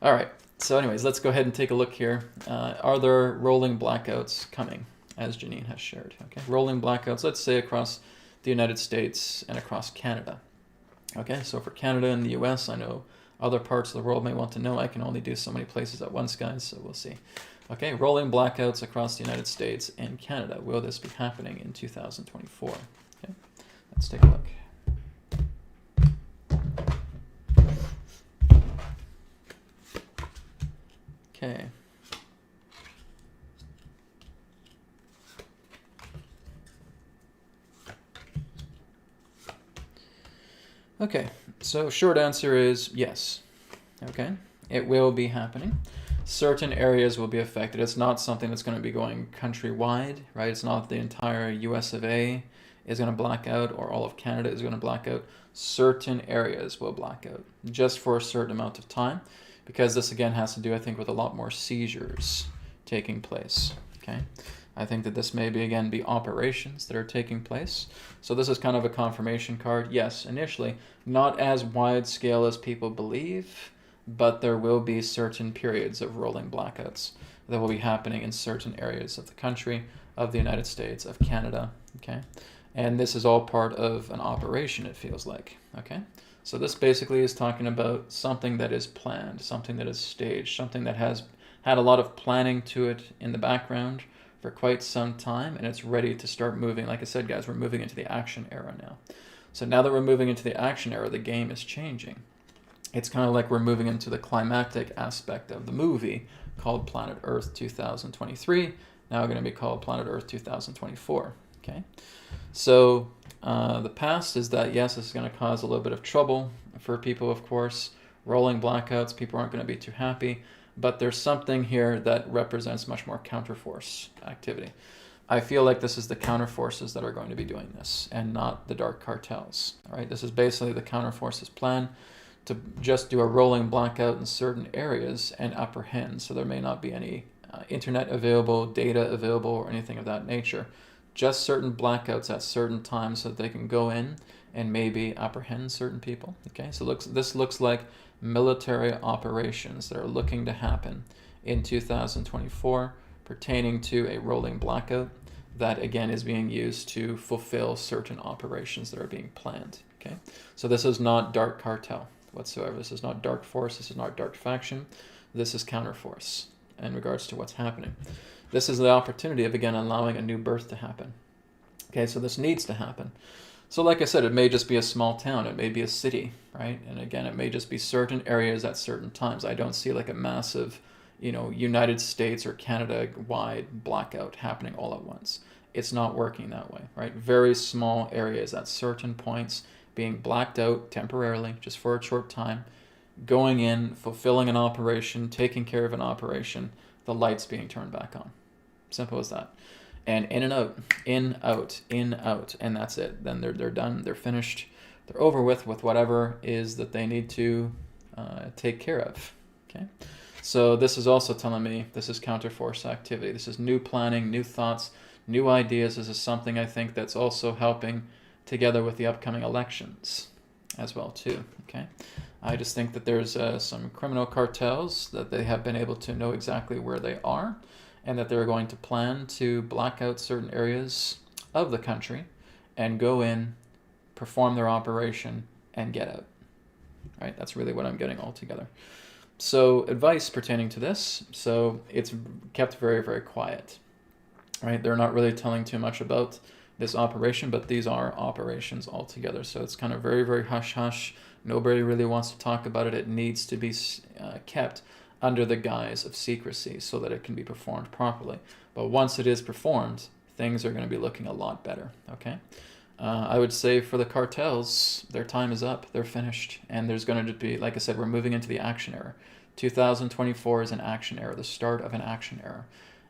A: All right. So anyways, let's go ahead and take a look here. Are there rolling blackouts coming, as Janine has shared? Okay, rolling blackouts, let's say across the United States and across Canada. Okay, so for Canada and the US, I know other parts of the world may want to know. I can only do so many places at once, guys, so we'll see. Okay, rolling blackouts across the United States and Canada. Will this be happening in 2024? Okay, let's take a look. Okay. Okay, so short answer is yes. Okay, it will be happening. Certain areas will be affected. It's not something that's going to be going countrywide, right? It's not the entire US of A is going to black out or all of Canada is going to black out. Certain areas will black out just for a certain amount of time, because this again has to do, I think, with a lot more seizures taking place. Okay, I think that this may be again be operations that are taking place. So this is kind of a confirmation card. Yes, initially not as wide scale as people believe, but there will be certain periods of rolling blackouts that will be happening in certain areas of the country, of the United States, of Canada. Okay, and this is all part of an operation, it feels like. Okay, so this basically is talking about something that is planned, something that is staged, something that has had a lot of planning to it in the background for quite some time, and it's ready to start moving. Like I said, guys, we're moving into the action era now. So now that we're moving into the action era, the game is changing. It's kind of like we're moving into the climactic aspect of the movie called Planet Earth 2023, now going to be called Planet Earth 2024. Okay, so the past is that, yes, this is going to cause a little bit of trouble for people, of course. Rolling blackouts, people aren't going to be too happy, but there's something here that represents much more counterforce activity. I feel like this is the counterforces that are going to be doing this and not the dark cartels. All right, this is basically the counterforces plan to just do a rolling blackout in certain areas and apprehend. So there may not be any internet available, data available, or anything of that nature. Just certain blackouts at certain times so that they can go in and maybe apprehend certain people. Okay, so this looks like military operations that are looking to happen in 2024 pertaining to a rolling blackout that again is being used to fulfill certain operations that are being planned. Okay, so this is not dark cartel whatsoever. This is not dark force. This is not dark faction. This is counterforce in regards to what's happening. This is the opportunity of, again, allowing a new birth to happen. Okay, so this needs to happen. So like I said, it may just be a small town. It may be a city, right? And again, it may just be certain areas at certain times. I don't see like a massive, United States or Canada-wide blackout happening all at once. It's not working that way, right? Very small areas at certain points being blacked out temporarily, just for a short time, going in, fulfilling an operation, taking care of an operation, the lights being turned back on. Simple as that. And in and out, in, out, in, out, and that's it. Then they're done, they're finished, they're over with whatever is that they need to take care of. Okay, so this is also telling me this is counterforce activity. This is new planning, new thoughts, new ideas. This is something I think that's also helping together with the upcoming elections as well too. Okay, I just think that there's some criminal cartels that they have been able to know exactly where they are, and that they're going to plan to black out certain areas of the country and go in, perform their operation, and get out. Right? That's really what I'm getting all together. So advice pertaining to this, so it's kept very, very quiet. Right? They're not really telling too much about this operation, but these are operations altogether. So it's kind of very, very hush-hush. Nobody really wants to talk about it. It needs to be kept under the guise of secrecy so that it can be performed properly. But once it is performed, things are going to be looking a lot better, okay? I would say for the cartels, their time is up. They're finished. And there's going to be, like I said, we're moving into the action era. 2024 is an action era, the start of an action era.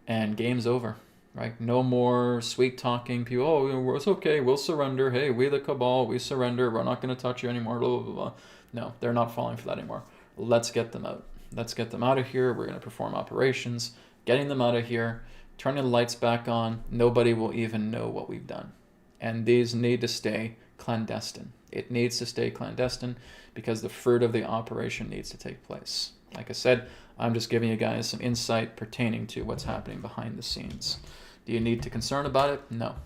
A: And game's over, right? No more sweet talking people. Oh, it's okay. We'll surrender. Hey, we the cabal, we surrender. We're not going to touch you anymore. Blah, blah, blah. No, they're not falling for that anymore. Let's get them out. Let's get them out of here. We're going to perform operations, getting them out of here, turning the lights back on. Nobody will even know what we've done. And these need to stay clandestine. It needs to stay clandestine because the fruit of the operation needs to take place. Like I said, I'm just giving you guys some insight pertaining to what's happening behind the scenes. Do you need to concern about it? No.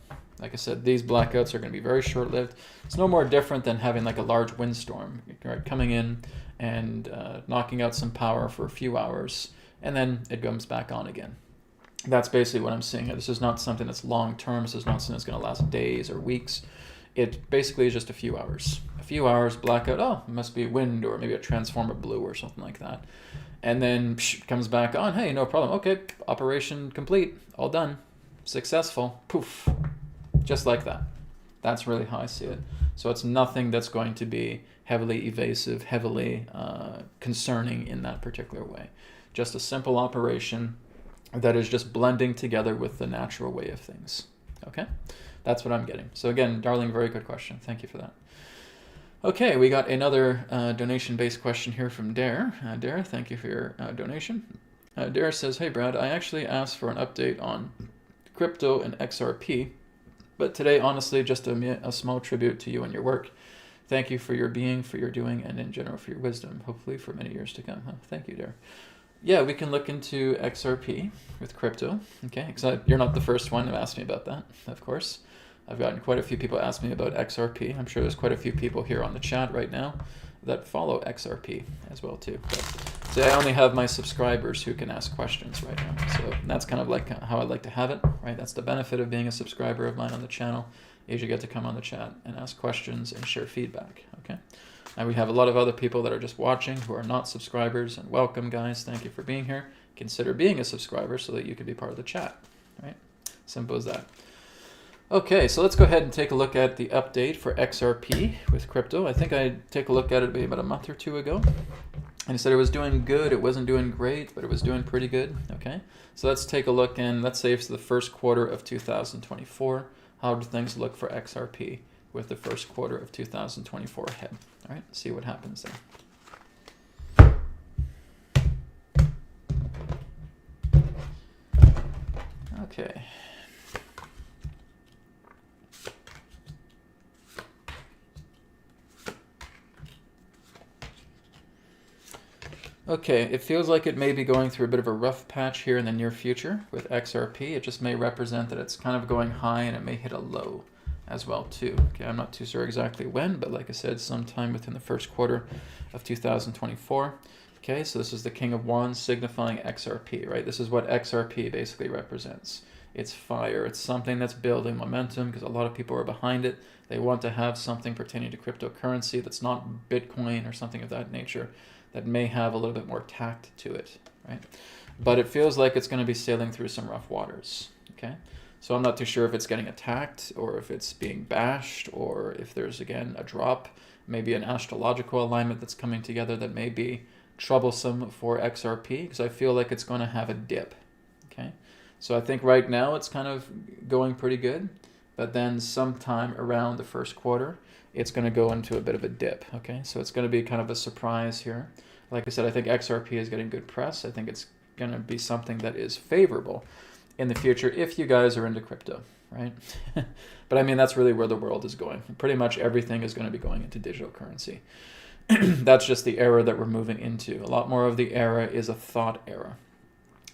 A: Like I said, these blackouts are going to be very short-lived. It's no more different than having like a large windstorm, right, coming in and knocking out some power for a few hours, and then it comes back on again. That's basically what I'm seeing. This is not something that's long-term. This is not something that's going to last days or weeks. It basically is just a few hours. A few hours, blackout, oh, it must be wind or maybe a transformer blew or something like that. And then it comes back on, hey, no problem. Okay, operation complete, all done, successful, poof, just like that. That's really how I see it. So it's nothing that's going to be heavily evasive, heavily concerning in that particular way. Just a simple operation that is just blending together with the natural way of things. Okay? That's what I'm getting. So again, darling, very good question. Thank you for that. Okay, we got another donation-based question here from Dare. Dare, thank you for your donation. Dare says, hey Brad, I actually asked for an update on crypto and XRP, but today, honestly, just a small tribute to you and your work. Thank you for your being, for your doing, and in general for your wisdom, hopefully for many years to come. Thank you, Dare. Yeah, we can look into XRP with crypto, okay? Because you're not the first one to ask me about that, of course. I've gotten quite a few people ask me about XRP. I'm sure there's quite a few people here on the chat right now that follow XRP as well too. So I only have my subscribers who can ask questions right now. So that's kind of like how I like to have it, right? That's the benefit of being a subscriber of mine on the channel, is you get to come on the chat and ask questions and share feedback, okay? And we have a lot of other people that are just watching who are not subscribers, and welcome guys, thank you for being here. Consider being a subscriber so that you can be part of the chat, right? Simple as that. Okay, so let's go ahead and take a look at the update for XRP with crypto. I think I take a look at it maybe about a month or two ago. And it said it was doing good, it wasn't doing great, but it was doing pretty good, okay? So let's take a look, and let's say it's the first quarter of 2024. How do things look for XRP with the first quarter of 2024 ahead? All right, see what happens there. Okay. Okay, it feels like it may be going through a bit of a rough patch here in the near future with XRP. It just may represent that it's kind of going high and it may hit a low as well too. Okay, I'm not too sure exactly when, but like I said, sometime within the first quarter of 2024. Okay, so this is the King of Wands signifying XRP, right? This is what XRP basically represents. It's fire. It's something that's building momentum because a lot of people are behind it. They want to have something pertaining to cryptocurrency that's not Bitcoin or something of that nature, that may have a little bit more tact to it, right? But it feels like it's going to be sailing through some rough waters, okay? So I'm not too sure if it's getting attacked or if it's being bashed or if there's, again, a drop, maybe an astrological alignment that's coming together that may be troublesome for XRP, because I feel like it's going to have a dip, okay? So I think right now it's kind of going pretty good, but then sometime around the first quarter, it's going to go into a bit of a dip, okay? So it's going to be kind of a surprise here. Like I said, I think XRP is getting good press. I think it's going to be something that is favorable in the future if you guys are into crypto, right? But I mean, that's really where the world is going. Pretty much everything is going to be going into digital currency. That's just the era that we're moving into. A lot more of the era is a thought era,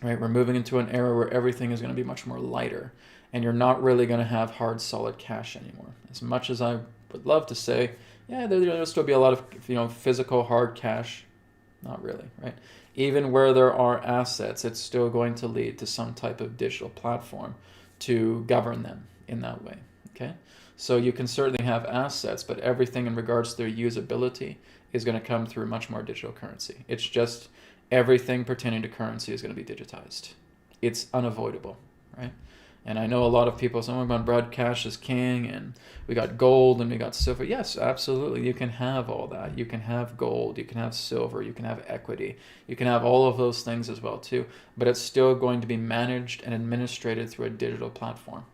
A: right? We're moving into an era where everything is going to be much more lighter, and you're not really going to have hard, solid cash anymore. As much as I would love to say, yeah, there'll still be a lot of physical hard cash. Not really, right? Even where there are assets, it's still going to lead to some type of digital platform to govern them in that way. Okay, so you can certainly have assets, but everything in regards to their usability is going to come through much more digital currency. It's just everything pertaining to currency is going to be digitized. It's unavoidable, right? And I know a lot of people say, oh, Brad, cash is king, and we got gold and we got silver. Yes, absolutely. You can have all that. You can have gold, you can have silver, you can have equity. You can have all of those things as well too, but it's still going to be managed and administrated through a digital platform,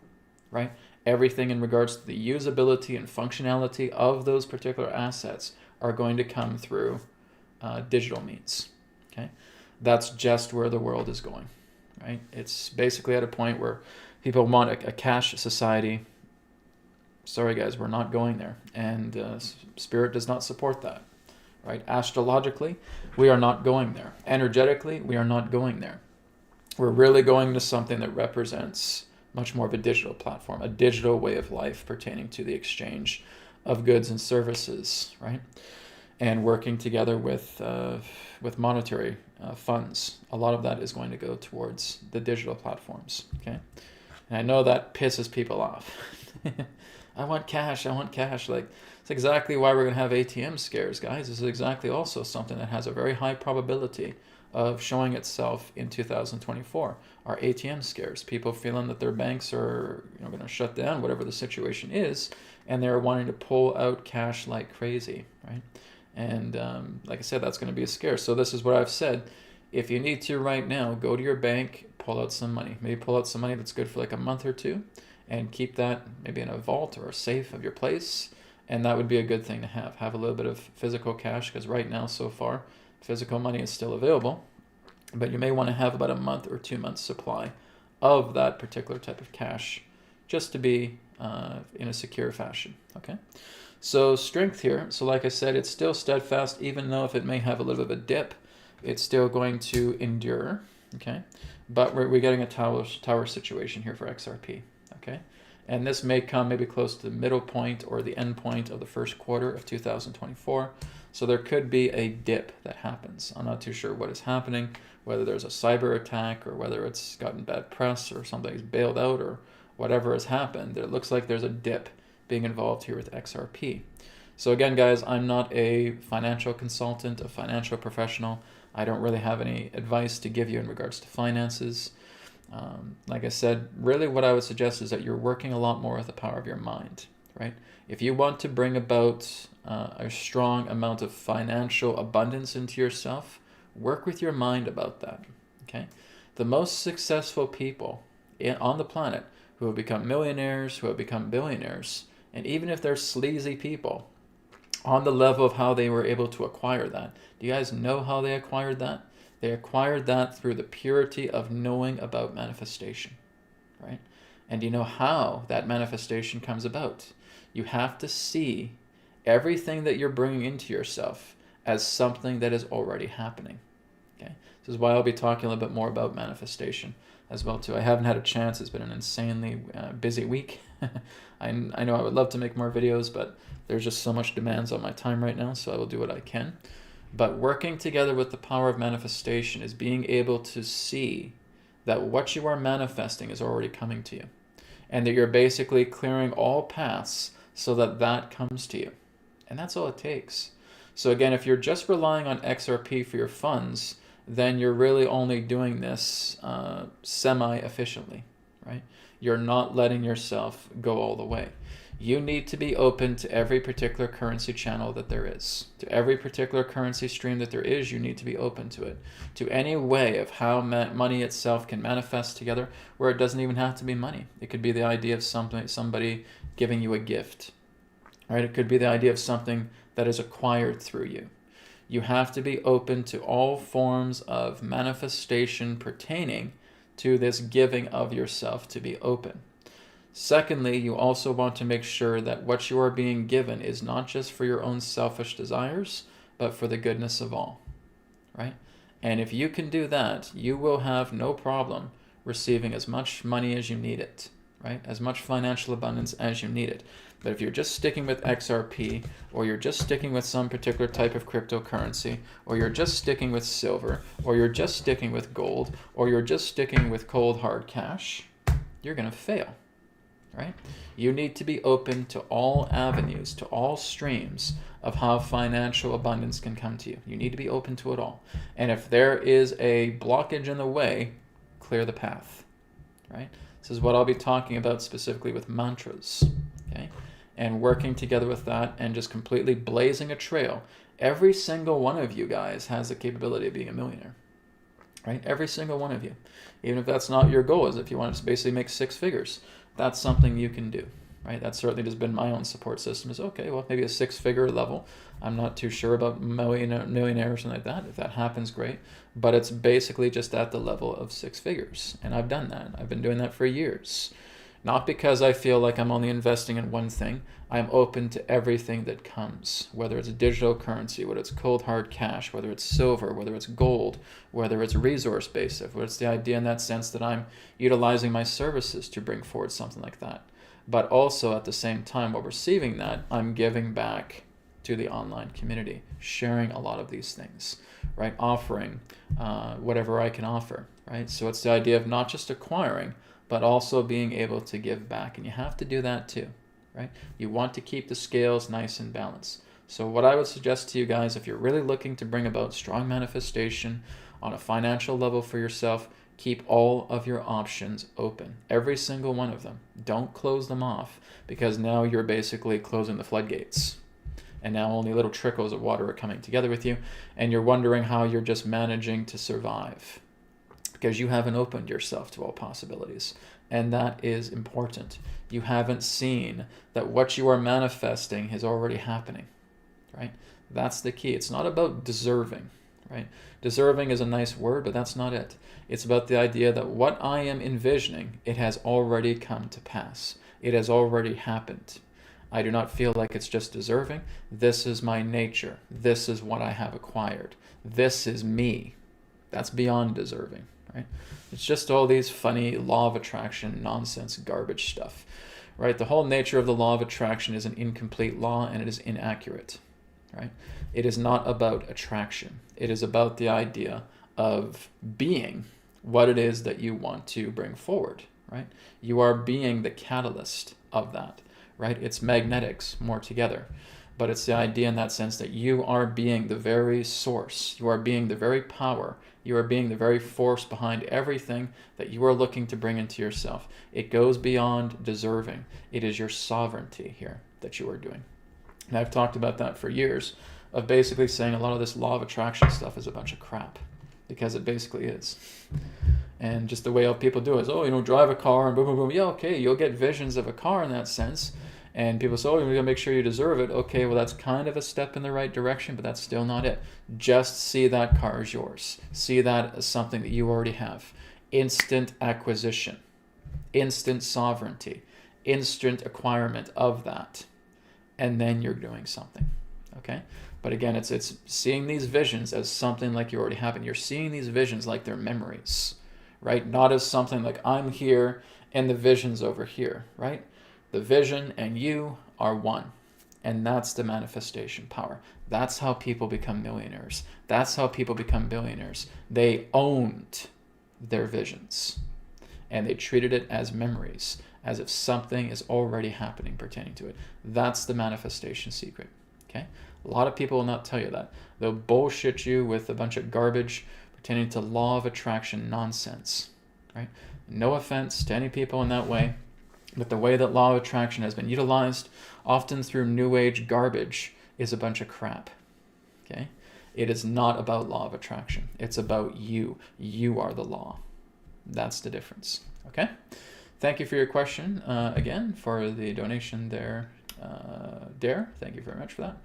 A: right? Everything in regards to the usability and functionality of those particular assets are going to come through digital means, okay? That's just where the world is going, right? It's basically at a point where people want a cash society. Sorry, guys, we're not going there. And Spirit does not support that, right? Astrologically, we are not going there. Energetically, we are not going there. We're really going to something that represents much more of a digital platform, a digital way of life pertaining to the exchange of goods and services, right? And working together with monetary funds. A lot of that is going to go towards the digital platforms, okay? And I know that pisses people off. I want cash. Like, it's exactly why we're going to have ATM scares, guys. This is exactly also something that has a very high probability of showing itself in 2024. Our ATM scares. People feeling that their banks are going to shut down, whatever the situation is, and they're wanting to pull out cash like crazy, right? And like I said, that's going to be a scare. So this is what I've said. If you need to right now, go to your bank, pull out some money. Maybe pull out some money that's good for like a month or two and keep that maybe in a vault or a safe of your place. And that would be a good thing to have. Have a little bit of physical cash, because right now, so far, physical money is still available. But you may want to have about a month or 2 months supply of that particular type of cash just to be in a secure fashion, okay? So strength here, so like I said, it's still steadfast, even though if it may have a little bit of a dip, it's still going to endure, okay? But we're getting a tower situation here for XRP, okay? And this may come maybe close to the middle point or the end point of the first quarter of 2024. So there could be a dip that happens. I'm not too sure what is happening, whether there's a cyber attack or whether it's gotten bad press or something's bailed out or whatever has happened. It looks like there's a dip being involved here with XRP. So again, guys, I'm not a financial consultant, a financial professional. I don't really have any advice to give you in regards to finances. Like I said, really what I would suggest is that you're working a lot more with the power of your mind, right? If you want to bring about a strong amount of financial abundance into yourself, work with your mind about that, okay? The most successful people on the planet who have become millionaires, who have become billionaires, and even if they're sleazy people, on the level of how they were able to acquire that. Do you guys know how they acquired that? They acquired that through the purity of knowing about manifestation, right? And you know how that manifestation comes about. You have to see everything that you're bringing into yourself as something that is already happening, okay? This is why I'll be talking a little bit more about manifestation as well too. I haven't had a chance. It's been an insanely busy week. I know I would love to make more videos, but there's just so much demands on my time right now, so I will do what I can. But working together with the power of manifestation is being able to see that what you are manifesting is already coming to you, and that you're basically clearing all paths so that that comes to you. And that's all it takes. So again, if you're just relying on XRP for your funds, then you're really only doing this semi-efficiently, right? You're not letting yourself go all the way. You need to be open to every particular currency channel that there is. To every particular currency stream that there is, you need to be open to it. To any way of how money itself can manifest together, where it doesn't even have to be money. It could be the idea of somebody giving you a gift, right? It could be the idea of something that is acquired through you. You have to be open to all forms of manifestation pertaining to this giving of yourself, to be open. Secondly, you also want to make sure that what you are being given is not just for your own selfish desires, but for the goodness of all, right? And if you can do that, you will have no problem receiving as much money as you need it, right? As much financial abundance as you need it. But if you're just sticking with XRP, or you're just sticking with some particular type of cryptocurrency, or you're just sticking with silver, or you're just sticking with gold, or you're just sticking with cold hard cash, you're going to fail, right? You need to be open to all avenues, to all streams of how financial abundance can come to you. You need to be open to it all. And if there is a blockage in the way, clear the path, right? This is what I'll be talking about specifically with mantras, okay? And working together with that and just completely blazing a trail. Every single one of you guys has the capability of being a millionaire, right? Every single one of you. Even if that's not your goal, is if you want to basically make 6 figures, that's something you can do, right? That's certainly just been my own support system is, okay, well, maybe a 6-figure level. I'm not too sure about millionaire or something like that. If that happens, great. But it's basically just at the level of 6 figures. And I've done that. I've been doing that for years. Not because I feel like I'm only investing in one thing. I'm open to everything that comes, whether it's digital currency, whether it's cold hard cash, whether it's silver, whether it's gold, whether it's resource-based, whether it's the idea in that sense that I'm utilizing my services to bring forward something like that. But also at the same time, while receiving that, I'm giving back to the online community, sharing a lot of these things, right? Offering whatever I can offer, right? So it's the idea of not just acquiring, but also being able to give back. And you have to do that too, right? You want to keep the scales nice and balanced. So what I would suggest to you guys, if you're really looking to bring about strong manifestation on a financial level for yourself, keep all of your options open, every single one of them. Don't close them off, because now you're basically closing the floodgates. And now only little trickles of water are coming together with you, and you're wondering how you're just managing to survive, because you haven't opened yourself to all possibilities. And that is important. You haven't seen that what you are manifesting is already happening, right? That's the key. It's not about deserving, right? Deserving is a nice word, but that's not it. It's about the idea that what I am envisioning, it has already come to pass. It has already happened. I do not feel like it's just deserving. This is my nature. This is what I have acquired. This is me. That's beyond deserving, right? It's just all these funny law of attraction nonsense garbage stuff, right? The whole nature of the law of attraction is an incomplete law, and it is inaccurate, right? It is not about attraction. It is about the idea of being what it is that you want to bring forward, right? You are being the catalyst of that, right? It's magnetics more together, but it's the idea in that sense that you are being the very source. You are being the very power. You are being the very force behind everything that you are looking to bring into yourself. It goes beyond deserving. It is your sovereignty here that you are doing. And I've talked about that for years, of basically saying a lot of this law of attraction stuff is a bunch of crap, because it basically is. And just the way people do it is, drive a car and boom, boom, boom. Yeah, okay, you'll get visions of a car in that sense. And people say, you're going to make sure you deserve it. Okay, well, that's kind of a step in the right direction, but that's still not it. Just see that car as yours. See that as something that you already have. Instant acquisition, instant sovereignty, instant acquirement of that. And then you're doing something, okay? But again, it's seeing these visions as something like you already have, and you're seeing these visions like they're memories, right? Not as something like I'm here and the vision's over here, right? The vision and you are one, and that's the manifestation power. That's how people become millionaires. That's how people become billionaires. They owned their visions, and they treated it as memories, as if something is already happening pertaining to it. That's the manifestation secret, okay? A lot of people will not tell you that. They'll bullshit you with a bunch of garbage pertaining to law of attraction nonsense, right? No offense to any people in that way, but the way that law of attraction has been utilized, often through New Age garbage, is a bunch of crap, okay? It is not about law of attraction. It's about you. You are the law. That's the difference, okay? Thank you for your question, again, for the donation there, Dare. Thank you very much for that.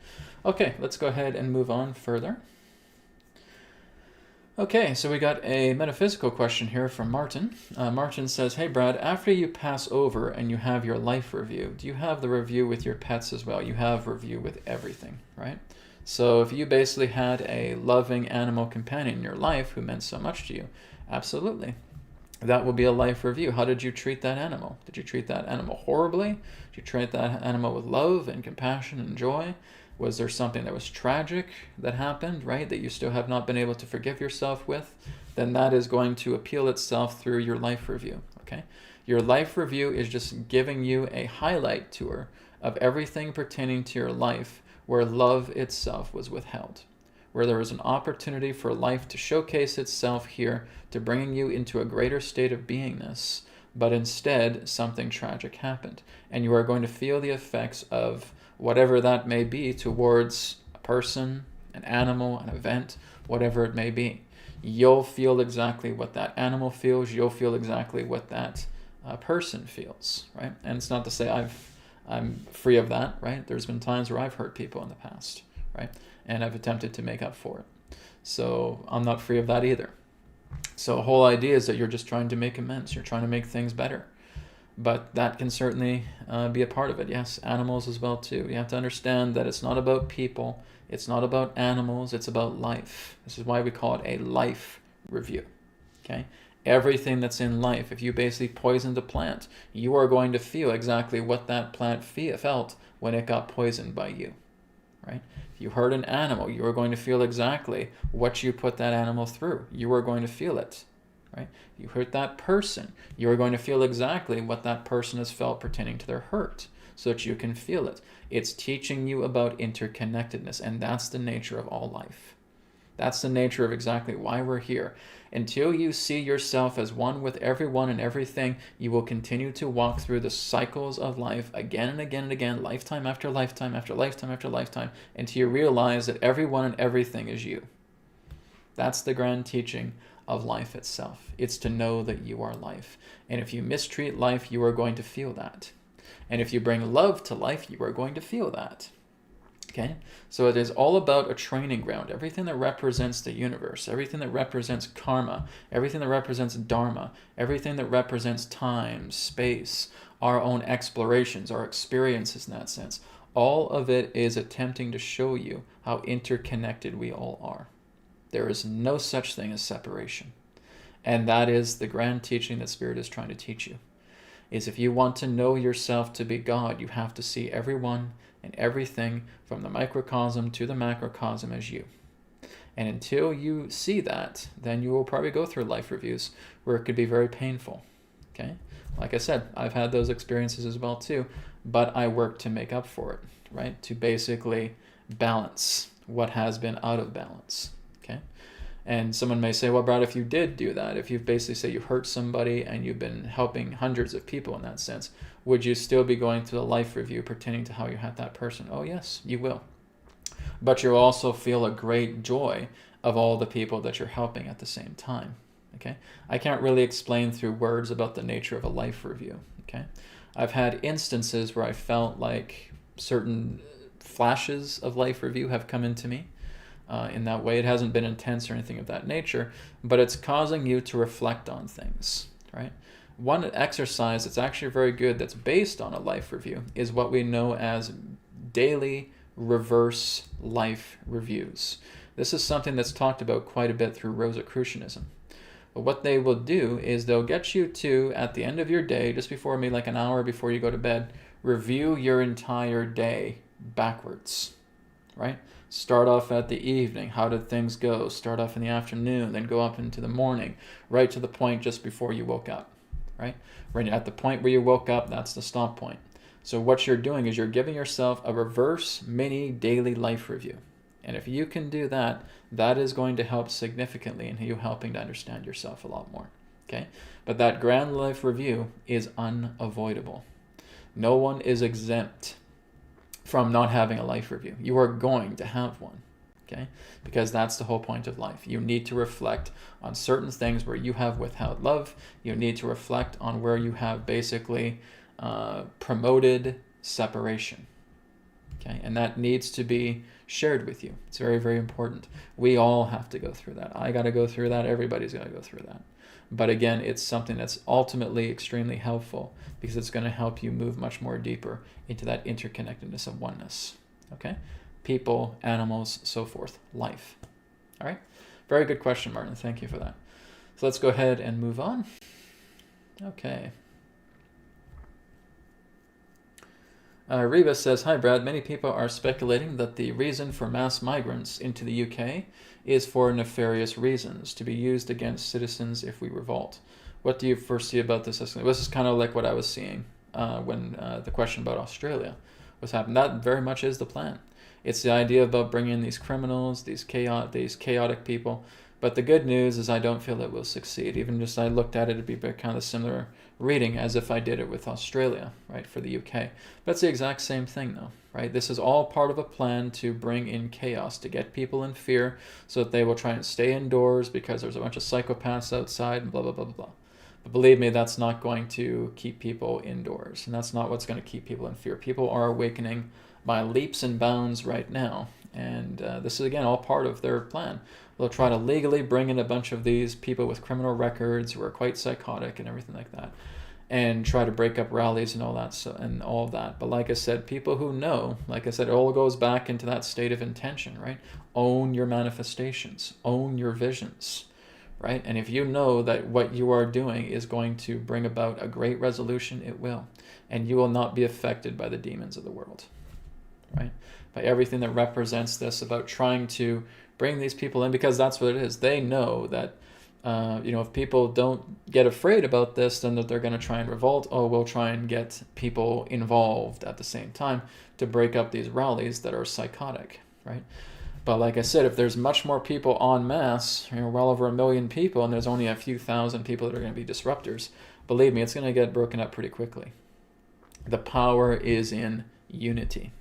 A: Okay, let's go ahead and move on further. Okay, so we got a metaphysical question here from Martin. Martin says, hey Brad, after you pass over and you have your life review, do you have the review with your pets as well? You have review with everything, right? So if you basically had a loving animal companion in your life who meant so much to you, absolutely. That will be a life review. How did you treat that animal? Did you treat that animal horribly? Did you treat that animal with love and compassion and joy? Was there something that was tragic that happened, right, that you still have not been able to forgive yourself with? Then that is going to appeal itself through your life review, okay? Your life review is just giving you a highlight tour of everything pertaining to your life where love itself was withheld, where there was an opportunity for life to showcase itself here to bringing you into a greater state of beingness, but instead something tragic happened. And you are going to feel the effects of whatever that may be towards a person, an animal, an event, whatever it may be. You'll feel exactly what that animal feels. You'll feel exactly what that person feels, right? And it's not to say I'm free of that, right? There's been times where I've hurt people in the past, right? And I've attempted to make up for it. So I'm not free of that either. So the whole idea is that you're just trying to make amends. You're trying to make things better. But that can certainly be a part of it. Yes, animals as well too. You have to understand that it's not about people. It's not about animals. It's about life. This is why we call it a life review. Okay? Everything that's in life, if you basically poisoned a plant, you are going to feel exactly what that plant felt when it got poisoned by you. Right? If you hurt an animal, you are going to feel exactly what you put that animal through. You are going to feel it. Right? You hurt that person, you are going to feel exactly what that person has felt pertaining to their hurt, so that you can feel it. It's teaching you about interconnectedness, and that's the nature of all life. That's the nature of exactly why we're here. Until you see yourself as one with everyone and everything, you will continue to walk through the cycles of life again and again and again, lifetime after lifetime after lifetime after lifetime, until you realize that everyone and everything is you. That's the grand teaching of life itself. It's to know that you are life. And if you mistreat life, you are going to feel that. And if you bring love to life, you are going to feel that. Okay? So it is all about a training ground. Everything that represents the universe, everything that represents karma, everything that represents dharma, everything that represents time, space, our own explorations, our experiences in that sense, all of it is attempting to show you how interconnected we all are. There is no such thing as separation. And that is the grand teaching that Spirit is trying to teach you. Is if you want to know yourself to be God, you have to see everyone and everything from the microcosm to the macrocosm as you. And until you see that, then you will probably go through life reviews where it could be very painful. Okay? Like I said, I've had those experiences as well too, but I work to make up for it, right? To basically balance what has been out of balance. Okay? And someone may say, well, Brad, if you did do that, if you basically say you hurt somebody and you've been helping hundreds of people in that sense, would you still be going through the life review pertaining to how you had that person? Oh, yes, you will. But you'll also feel a great joy of all the people that you're helping at the same time. Okay? I can't really explain through words about the nature of a life review. Okay? I've had instances where I felt like certain flashes of life review have come into me. In that way, it hasn't been intense or anything of that nature, but it's causing you to reflect on things, right? One exercise that's actually very good that's based on a life review is what we know as daily reverse life reviews. This is something that's talked about quite a bit through Rosicrucianism. But what they will do is they'll get you to, at the end of your day, just before maybe like an hour before you go to bed, review your entire day backwards, right? Start off at the evening. How did things go? Start off in the afternoon, then go up into the morning, right to the point just before you woke up, right? Right at the point where you woke up, that's the stop point. So what you're doing is you're giving yourself a reverse mini daily life review. And if you can do that, that is going to help significantly in you helping to understand yourself a lot more, okay? But that grand life review is unavoidable. No one is exempt from not having a life review. You are going to have one, okay? Because that's the whole point of life. You need to reflect on certain things where you have withheld love. You need to reflect on where you have basically promoted separation, okay? And that needs to be shared with you. It's very, very important. We all have to go through that. I got to go through that. Everybody's got to go through that. But again, it's something that's ultimately extremely helpful because it's going to help you move much more deeper into that interconnectedness of oneness. Okay? People, animals, so forth. Life. All right? Very good question, Martin. Thank you for that. So let's go ahead and move on. Okay. Reba says, hi Brad, many people are speculating that the reason for mass migrants into the UK is for nefarious reasons, to be used against citizens if we revolt. What do you foresee about this? This is kind of like what I was seeing when the question about Australia was happening. That very much is the plan. It's the idea about bringing in these criminals, these chaotic people. But the good news is I don't feel it will succeed. Even just I looked at it, it'd be kind of similar reading as if I did it with Australia, right, for the UK. But it's the exact same thing though, right? This is all part of a plan to bring in chaos, to get people in fear so that they will try and stay indoors because there's a bunch of psychopaths outside and blah, blah, blah, blah, blah. But believe me, that's not going to keep people indoors. And that's not what's going to keep people in fear. People are awakening by leaps and bounds right now. And this is, again, all part of their plan. They'll try to legally bring in a bunch of these people with criminal records who are quite psychotic and everything like that, and try to break up rallies and all that. And all of that. But like I said, people who know, like I said, it all goes back into that state of intention, right? Own your manifestations. Own your visions, right? And if you know that what you are doing is going to bring about a great resolution, it will. And you will not be affected by the demons of the world, right? By everything that represents this about trying to bring these people in, because that's what it is. They know that, if people don't get afraid about this, then that they're going to try and revolt. Oh, we'll try and get people involved at the same time to break up these rallies that are psychotic, right? But like I said, if there's much more people en masse, well over 1 million people, and there's only a few thousand people that are going to be disruptors, believe me, it's going to get broken up pretty quickly. The power is in unity,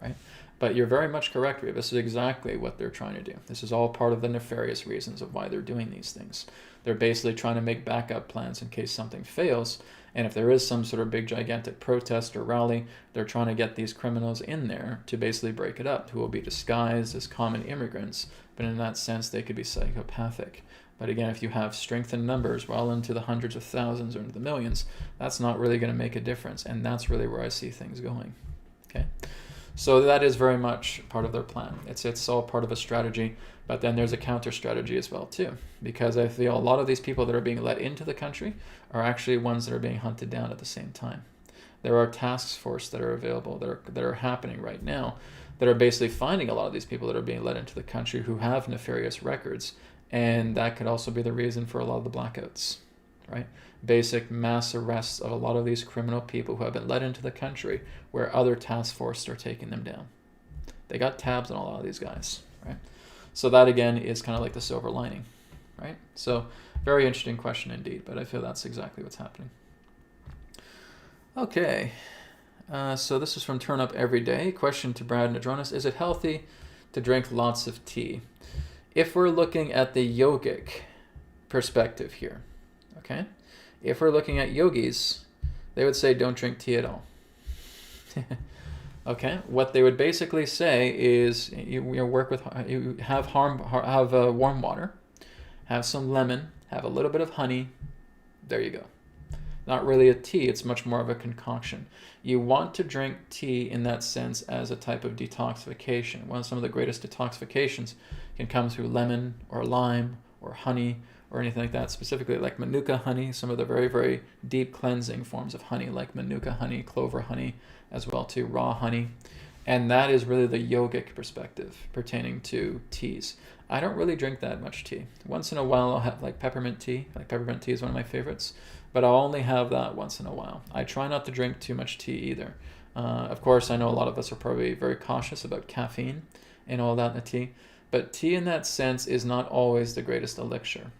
A: right? But you're very much correct, Rita. This is exactly what they're trying to do. This is all part of the nefarious reasons of why they're doing these things. They're basically trying to make backup plans in case something fails. And if there is some sort of big gigantic protest or rally, they're trying to get these criminals in there to basically break it up, who will be disguised as common immigrants. But in that sense, they could be psychopathic. But again, if you have strength in numbers well into the hundreds of thousands or into the millions, that's not really going to make a difference. And that's really where I see things going. Okay. So that is very much part of their plan. It's all part of a strategy, but then there's a counter strategy as well too, because I feel a lot of these people that are being let into the country are actually ones that are being hunted down at the same time. There are task force that are available that are happening right now that are basically finding a lot of these people that are being let into the country who have nefarious records, and that could also be the reason for a lot of the blackouts, right? Basic mass arrests of a lot of these criminal people who have been let into the country where other task forces are taking them down. They got tabs on a lot of these guys, right? So that again is kind of like the silver lining, right? So very interesting question indeed, but I feel that's exactly what's happening. Okay, so this is from Turn Up Every Day. Question to Brad and Adronis: is it healthy to drink lots of tea? If we're looking at the yogic perspective here, okay? If we're looking at yogis, they would say don't drink tea at all. Okay, what they would basically say is you have warm water, have some lemon, have a little bit of honey. There you go. Not really a tea, it's much more of a concoction. You want to drink tea in that sense as a type of detoxification. Some of the greatest detoxifications can come through lemon or lime or honey or anything like that, specifically like Manuka honey, some of the very, very deep cleansing forms of honey like Manuka honey, clover honey, as well too, raw honey. And that is really the yogic perspective pertaining to teas. I don't really drink that much tea. Once in a while I'll have like peppermint tea. Like peppermint tea is one of my favorites, but I'll only have that once in a while. I try not to drink too much tea either. Of course, I know a lot of us are probably very cautious about caffeine and all that in the tea, but tea in that sense is not always the greatest elixir.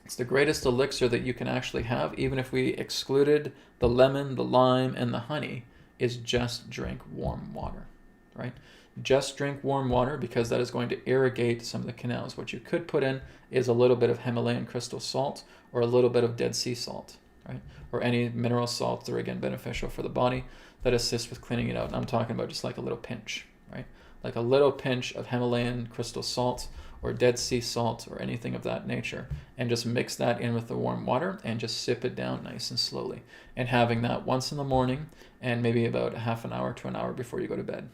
A: It's the greatest elixir that you can actually have, even if we excluded the lemon, the lime, and the honey, is just drink warm water, right? Just drink warm water because that is going to irrigate some of the canals. What you could put in is a little bit of Himalayan crystal salt or a little bit of Dead Sea salt, right? Or any mineral salts that are, again, beneficial for the body that assist with cleaning it out. And I'm talking about just like a little pinch, right? Like a little pinch of Himalayan crystal salt or Dead Sea salt or anything of that nature, and just mix that in with the warm water and just sip it down nice and slowly. And having that once in the morning and maybe about a half an hour to an hour before you go to bed,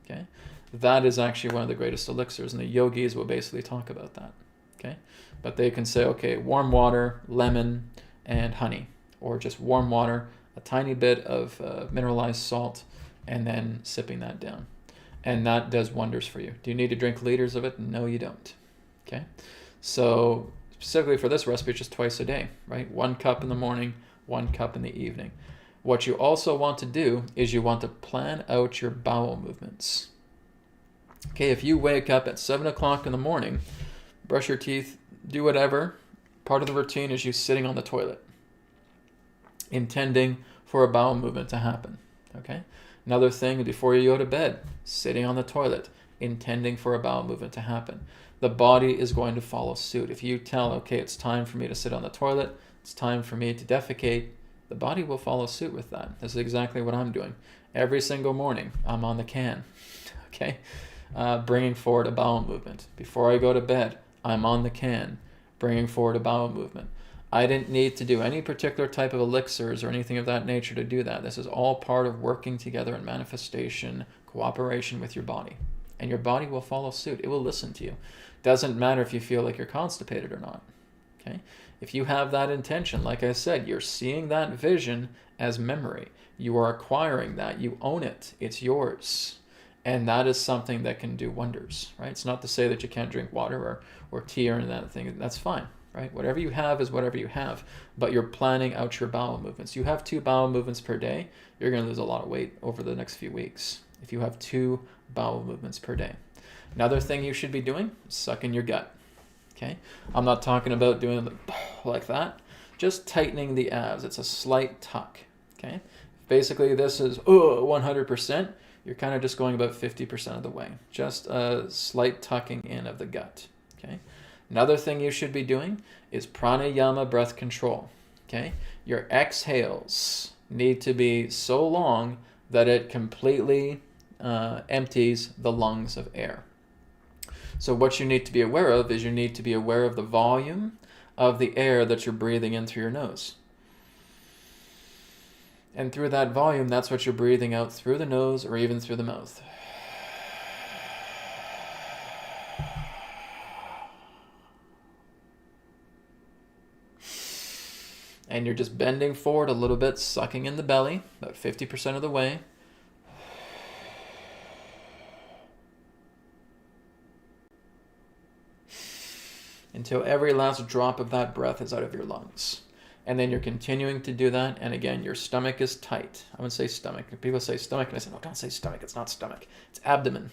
A: okay? That is actually one of the greatest elixirs, and the yogis will basically talk about that, okay? But they can say, okay, warm water, lemon, and honey, or just warm water, a tiny bit of mineralized salt, and then sipping that down. And that does wonders for you. Do you need to drink liters of it? No, you don't. Okay? So specifically for this recipe, it's just twice a day, right? 1 cup in the morning, 1 cup in the evening. What you also want to do is you want to plan out your bowel movements. Okay, if you wake up at 7 o'clock in the morning, brush your teeth, do whatever, part of the routine is you sitting on the toilet, intending for a bowel movement to happen. Okay? Another thing, before you go to bed, sitting on the toilet, intending for a bowel movement to happen. The body is going to follow suit. If you tell, okay, it's time for me to sit on the toilet, it's time for me to defecate, the body will follow suit with that. This is exactly what I'm doing. Every single morning, I'm on the can, okay? Bringing forward a bowel movement. Before I go to bed, I'm on the can, bringing forward a bowel movement. I didn't need to do any particular type of elixirs or anything of that nature to do that. This is all part of working together in manifestation, cooperation with your body. And your body will follow suit. It will listen to you. Doesn't matter if you feel like you're constipated or not. Okay? If you have that intention, like I said, you're seeing that vision as memory. You are acquiring that. You own it. It's yours. And that is something that can do wonders, right? It's not to say that you can't drink water or tea or any of that thing. That's fine, right? Whatever you have is whatever you have, but you're planning out your bowel movements. You have 2 bowel movements per day, you're going to lose a lot of weight over the next few weeks if you have 2 bowel movements per day. Another thing you should be doing, sucking your gut. Okay, I'm not talking about doing like that, just tightening the abs. It's a slight tuck. Okay, basically this is 100%. You're kind of just going about 50% of the way. Just a slight tucking in of the gut. Okay, another thing you should be doing is pranayama, breath control. Okay, your exhales need to be so long that it completely empties the lungs of air. So what you need to be aware of is you need to be aware of the volume of the air that you're breathing in through your nose. And through that volume, that's what you're breathing out through the nose or even through the mouth. And you're just bending forward a little bit, sucking in the belly, about 50% of the way. Until every last drop of that breath is out of your lungs. And then you're continuing to do that. And again, your stomach is tight. I would say stomach. People say stomach, and I say, no, don't say stomach. It's not stomach. It's abdomen.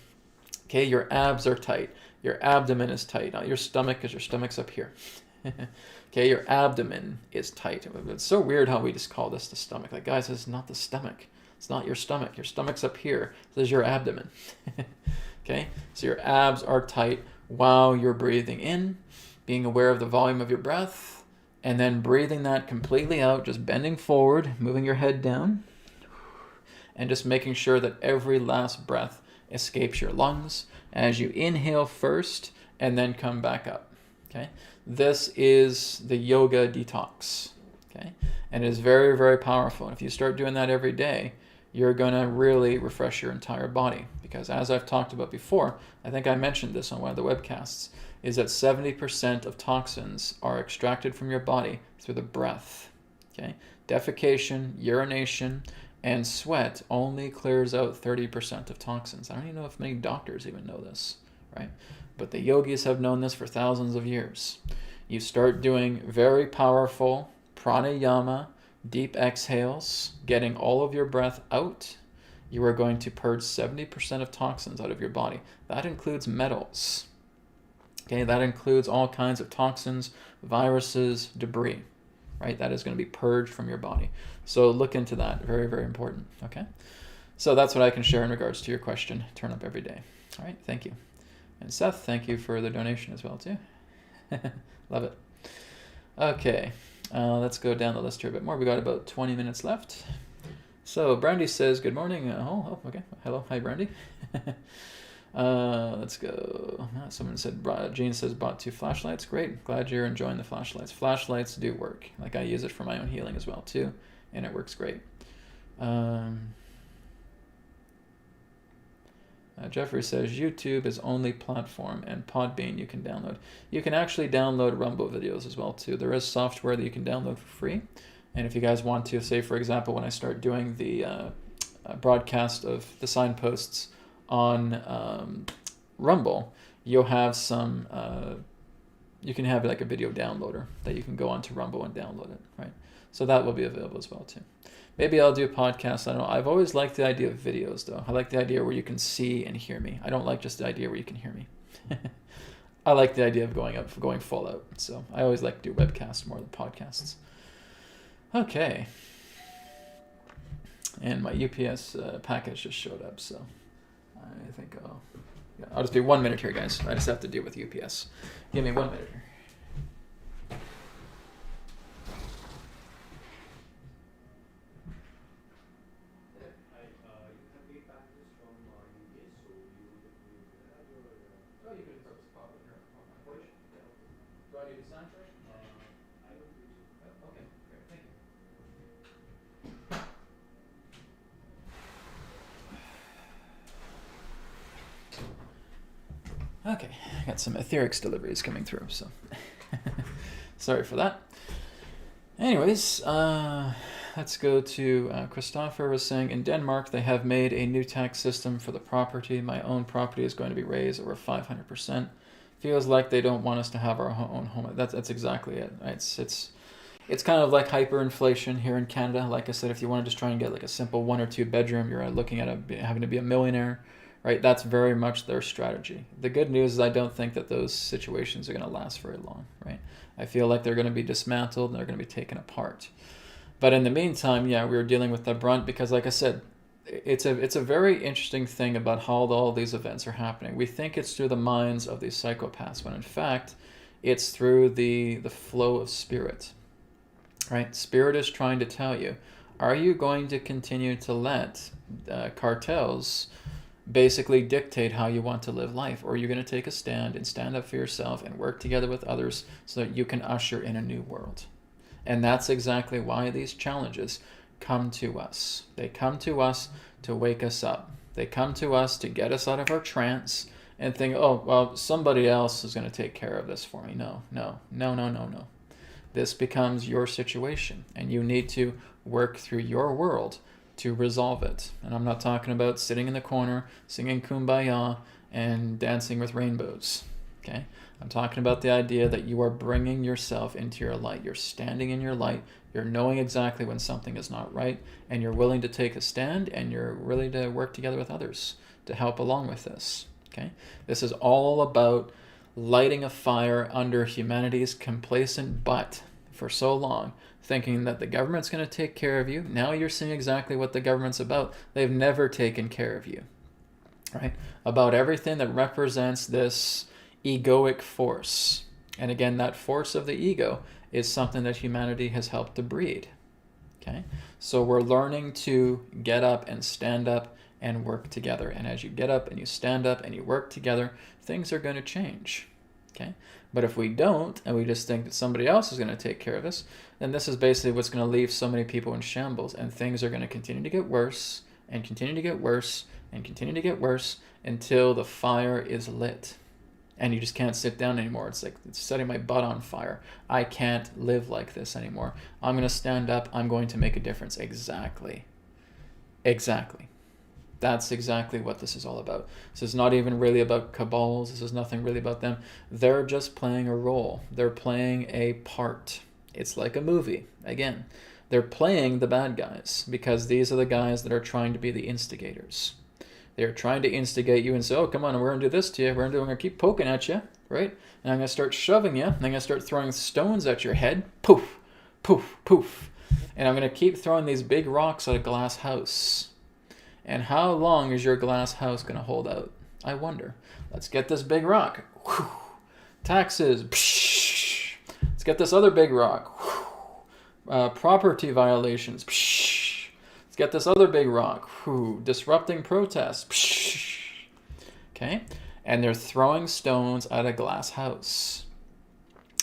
A: Okay, your abs are tight. Your abdomen is tight. Not your stomach, because your stomach's up here. Okay, your abdomen is tight. It's so weird how we just call this the stomach. Like, guys, this is not the stomach. It's not your stomach. Your stomach's up here. This is your abdomen. Okay, so your abs are tight while you're breathing in, being aware of the volume of your breath, and then breathing that completely out, just bending forward, moving your head down, and just making sure that every last breath escapes your lungs as you inhale first and then come back up. Okay, this is the yoga detox. Okay, and it is very, very powerful. And if you start doing that every day, you're going to really refresh your entire body. Because as I've talked about before, I think I mentioned this on one of the webcasts, is that 70% of toxins are extracted from your body through the breath. Okay, defecation, urination, and sweat only clears out 30% of toxins. I don't even know if many doctors even know this, right? But the yogis have known this for thousands of years. You start doing very powerful pranayama, deep exhales, getting all of your breath out, you are going to purge 70% of toxins out of your body. That includes metals. Okay, that includes all kinds of toxins, viruses, debris, right? That is going to be purged from your body. So look into that. Very, very important. Okay, so that's what I can share in regards to your question. Turn up every day. All right, thank you. And Seth, thank you for the donation as well too. Love it. Okay, let's go down the list here a bit more. We got about 20 minutes left. So Brandy says, good morning. Okay. Hello. Hi, Brandy. Let's go. Someone said, Jean says, bought 2 flashlights. Great. Glad you're enjoying the flashlights. Flashlights do work. Like, I use it for my own healing as well too, and it works great. Jeffrey says, YouTube is only platform, and Podbean you can download. You can actually download Rumble videos as well too. There is software that you can download for free. And if you guys want to, say for example, when I start doing the broadcast of the Signposts on Rumble, you'll have some, you can have like a video downloader that you can go onto Rumble and download it, right? So that will be available as well too. Maybe I'll do a podcast. I don't know. I've always liked the idea of videos though. I like the idea where you can see and hear me. I don't like just the idea where you can hear me. I like the idea of going full out. So I always like to do webcasts more than podcasts. Okay. And my UPS package just showed up, so I think I'll just be 1 minute here, guys. I just have to deal with UPS. Give me 1 minute here. Okay, I got some etherics deliveries coming through, so sorry for that. Anyways, let's go to Christopher was saying, in Denmark they have made a new tax system for the property. My own property is going to be raised over 500%. Feels like they don't want us to have our own home. That's exactly it. Right? It's kind of like hyperinflation here in Canada. Like I said, if you want to just try and get like a simple 1 or 2 bedroom, you're looking at having to be a millionaire. Right, that's very much their strategy. The good news is I don't think that those situations are going to last very long. Right, I feel like they're going to be dismantled and they're going to be taken apart. But in the meantime, yeah, we're dealing with the brunt because, like I said, it's a very interesting thing about how all these events are happening. We think it's through the minds of these psychopaths, when in fact, it's through the flow of spirit. Right, spirit is trying to tell you: are you going to continue to let cartels basically dictate how you want to live life, or are you going to take a stand and stand up for yourself and work together with others so that you can usher in a new world? And that's exactly why these challenges come to us. They come to us to wake us up. They come to us to get us out of our trance and think, oh, well, somebody else is going to take care of this for me. No. This becomes your situation, and you need to work through your world to resolve it. And I'm not talking about sitting in the corner, singing Kumbaya, and dancing with rainbows. Okay? I'm talking about the idea that you are bringing yourself into your light. You're standing in your light. You're knowing exactly when something is not right, and you're willing to take a stand, and you're willing to work together with others to help along with this. Okay? This is all about lighting a fire under humanity's complacent butt for so long, thinking that the government's going to take care of you. Now you're seeing exactly what the government's about. They've never taken care of you, right? About everything that represents this egoic force. And again, that force of the ego is something that humanity has helped to breed, okay? So we're learning to get up and stand up and work together. And as you get up and you stand up and you work together, things are going to change, okay? But if we don't, and we just think that somebody else is going to take care of us, then this is basically what's going to leave so many people in shambles, and things are going to continue to get worse and continue to get worse and continue to get worse until the fire is lit. And you just can't sit down anymore. It's like it's setting my butt on fire. I can't live like this anymore. I'm going to stand up. I'm going to make a difference. Exactly. That's exactly what this is all about. This is not even really about cabals. This is nothing really about them. They're just playing a role. They're playing a part. It's like a movie. Again, they're playing the bad guys because these are the guys that are trying to be the instigators. They're trying to instigate you and say, oh, come on, we're going to do this to you. We're going to keep poking at you, right? And I'm going to start shoving you. And I'm going to start throwing stones at your head. Poof, poof, poof. And I'm going to keep throwing these big rocks at a glass house. And how long is your glass house going to hold out? I wonder. Let's get this big rock. Whew. Taxes. Psh. Let's get this other big rock. Property violations. Psh. Let's get this other big rock. Whew. Disrupting protests. Psh. Okay? And they're throwing stones at a glass house.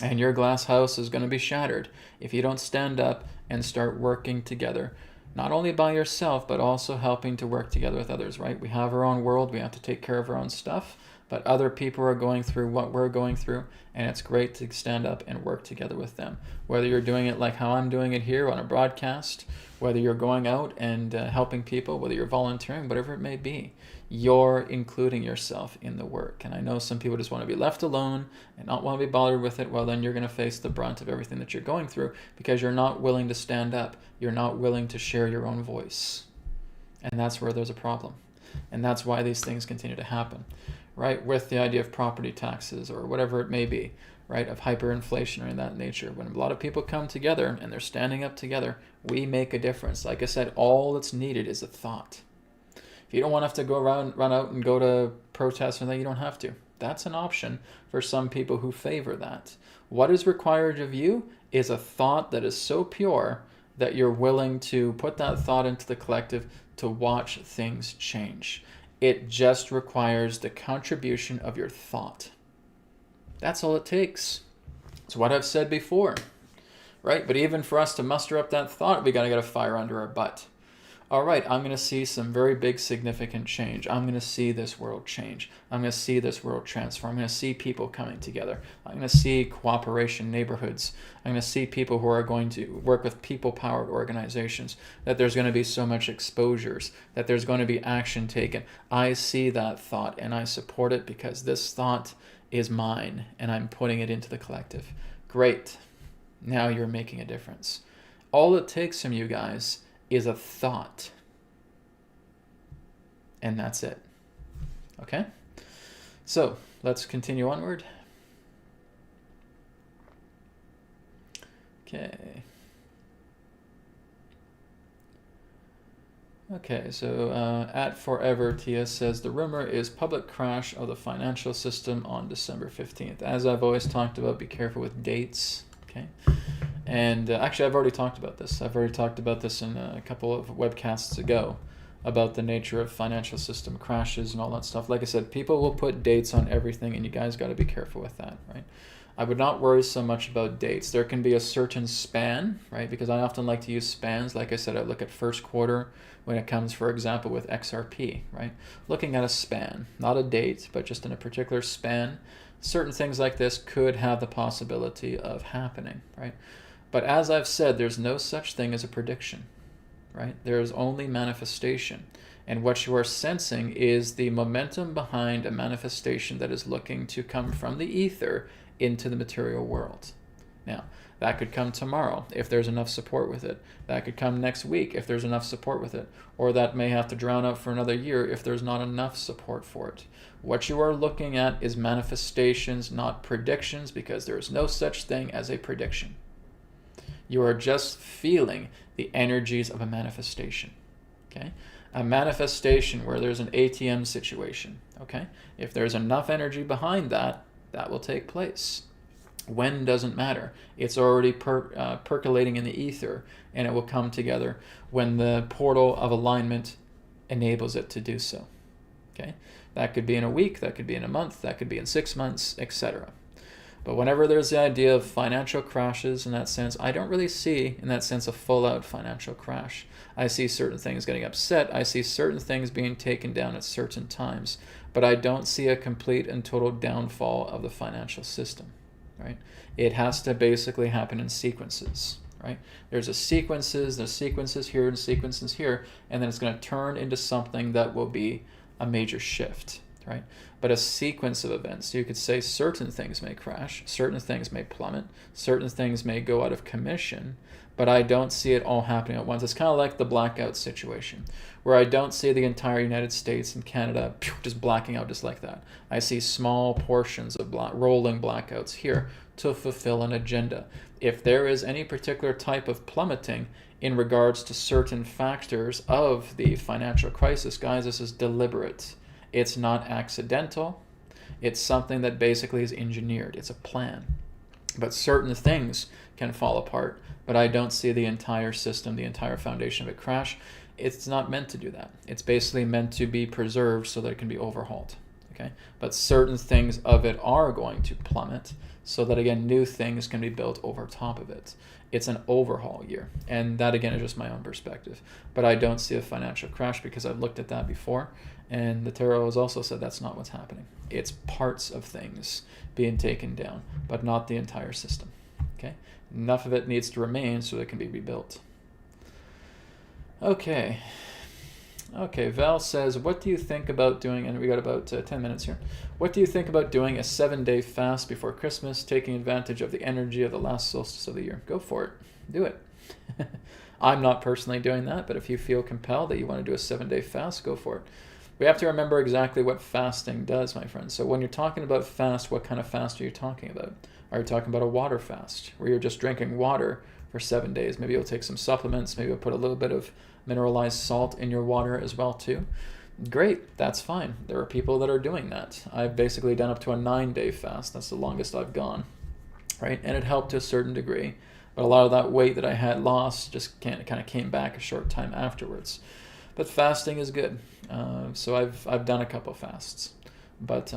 A: And your glass house is going to be shattered if you don't stand up and start working together not only by yourself, but also helping to work together with others, right? We have our own world, we have to take care of our own stuff, but other people are going through what we're going through, and it's great to stand up and work together with them. Whether you're doing it like how I'm doing it here on a broadcast, whether you're going out and helping people, whether you're volunteering, whatever it may be, you're including yourself in the work. And I know some people just want to be left alone and not want to be bothered with it. Well, then you're going to face the brunt of everything that you're going through because you're not willing to stand up. You're not willing to share your own voice. And that's where there's a problem. And that's why these things continue to happen, right? With the idea of property taxes or whatever it may be, right? Of hyperinflation or in that nature. When a lot of people come together and they're standing up together, we make a difference. Like I said, all that's needed is a thought. If you don't want to have to go around, run out and go to protests and that, you don't have to. That's an option for some people who favor that. What is required of you is a thought that is so pure that you're willing to put that thought into the collective to watch things change. It just requires the contribution of your thought. That's all it takes. It's what I've said before, right? But even for us to muster up that thought, we got to get a fire under our butt. All right, I'm going to see some very big significant change. I'm going to see this world change. I'm going to see this world transform. I'm going to see people coming together. I'm going to see cooperation neighborhoods. I'm going to see people who are going to work with people-powered organizations, that there's going to be so much exposures, that there's going to be action taken. I see that thought and I support it because this thought is mine and I'm putting it into the collective. Great. Now you're making a difference. All it takes from you guys is a thought. And that's it. Okay? So let's continue onward. Okay. Okay, so at Forever Tia says the rumor is public crash of the financial system on December 15th. As I've always talked about, be careful with dates. Okay. And actually, I've already talked about this. I've already talked about this in a couple of webcasts ago about the nature of financial system crashes and all that stuff. Like I said, people will put dates on everything, and you guys got to be careful with that, right? I would not worry so much about dates. There can be a certain span, right? Because I often like to use spans. Like I said, I look at first quarter when it comes, for example, with XRP, right? Looking at a span, not a date, but just in a particular span. Certain things like this could have the possibility of happening, right? But as I've said, there's no such thing as a prediction, right? There is only manifestation. And what you are sensing is the momentum behind a manifestation that is looking to come from the ether into the material world. Now, that could come tomorrow if there's enough support with it. That could come next week if there's enough support with it. Or that may have to drown out for another year if there's not enough support for it. What you are looking at is manifestations, not predictions, because there is no such thing as a prediction. You are just feeling the energies of a manifestation, okay? A manifestation where there's an ATM situation, okay? If there's enough energy behind that, that will take place. When doesn't matter. It's already percolating in the ether, and it will come together when the portal of alignment enables it to do so, okay? That could be in a week, that could be in a month, that could be in 6 months, etc. But whenever there's the idea of financial crashes in that sense, I don't really see, in that sense, a full-out financial crash. I see certain things getting upset. I see certain things being taken down at certain times. But I don't see a complete and total downfall of the financial system, right? It has to basically happen in sequences, right? There's sequences here and sequences here, and then it's going to turn into something that will be a major shift, right? But a sequence of events. You could say certain things may crash, certain things may plummet, certain things may go out of commission, but I don't see it all happening at once. It's kind of like the blackout situation, where I don't see the entire United States and Canada just blacking out just like that. I see small portions of rolling blackouts here to fulfill an agenda. If there is any particular type of plummeting in regards to certain factors of the financial crisis, guys, this is deliberate. It's not accidental. It's something that basically is engineered. It's a plan. But certain things can fall apart, but I don't see the entire system, the entire foundation of it crash. It's not meant to do that. It's basically meant to be preserved so that it can be overhauled. Okay, but certain things of it are going to plummet, so that again, new things can be built over top of it. It's an overhaul year, and that again is just my own perspective. But I don't see a financial crash because I've looked at that before, and the tarot has also said that's not what's happening. It's parts of things being taken down, but not the entire system. Okay, enough of it needs to remain so it can be rebuilt. Okay. Okay, Val says, what do you think about doing, and we got about 10 minutes here. What do you think about doing a 7-day fast before Christmas, taking advantage of the energy of the last solstice of the year? Go for it. Do it. I'm not personally doing that, but if you feel compelled that you want to do a 7-day fast, go for it. We have to remember exactly what fasting does, my friends. So when you're talking about fast, what kind of fast are you talking about? Are you talking about a water fast, where you're just drinking water for 7 days? Maybe you'll take some supplements, maybe you'll put a little bit of mineralized salt in your water as well too. Great, that's fine. There are people that are doing that. I've basically done up to a 9-day fast. That's the longest I've gone, right? And it helped to a certain degree, but a lot of that weight that I had lost just kind of came back a short time afterwards. But fasting is good. So I've done a couple fasts, but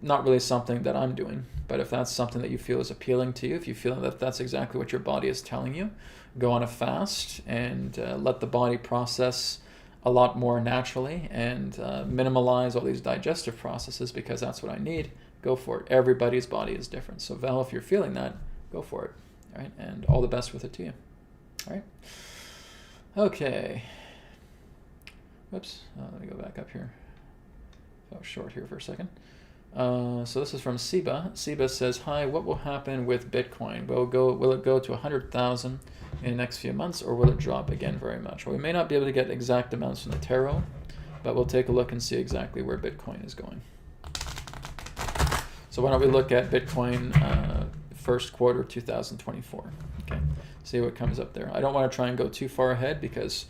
A: not really something that I'm doing. But if that's something that you feel is appealing to you, if you feel that that's exactly what your body is telling you, go on a fast and let the body process a lot more naturally and minimalize all these digestive processes, because that's what I need. Go for it. Everybody's body is different. So Val, if you're feeling that, go for it. All right, and all the best with it to you. All right. Okay. Whoops. Let me go back up here. I was short here for a second. So this is from Siba. Siba says, hi, what will happen with Bitcoin? Will it go to 100,000 in the next few months, or will it drop again very much? Well, we may not be able to get exact amounts from the tarot, but we'll take a look and see exactly where Bitcoin is going. So why don't we look at Bitcoin first quarter 2024. Okay, see what comes up there. I don't want to try and go too far ahead because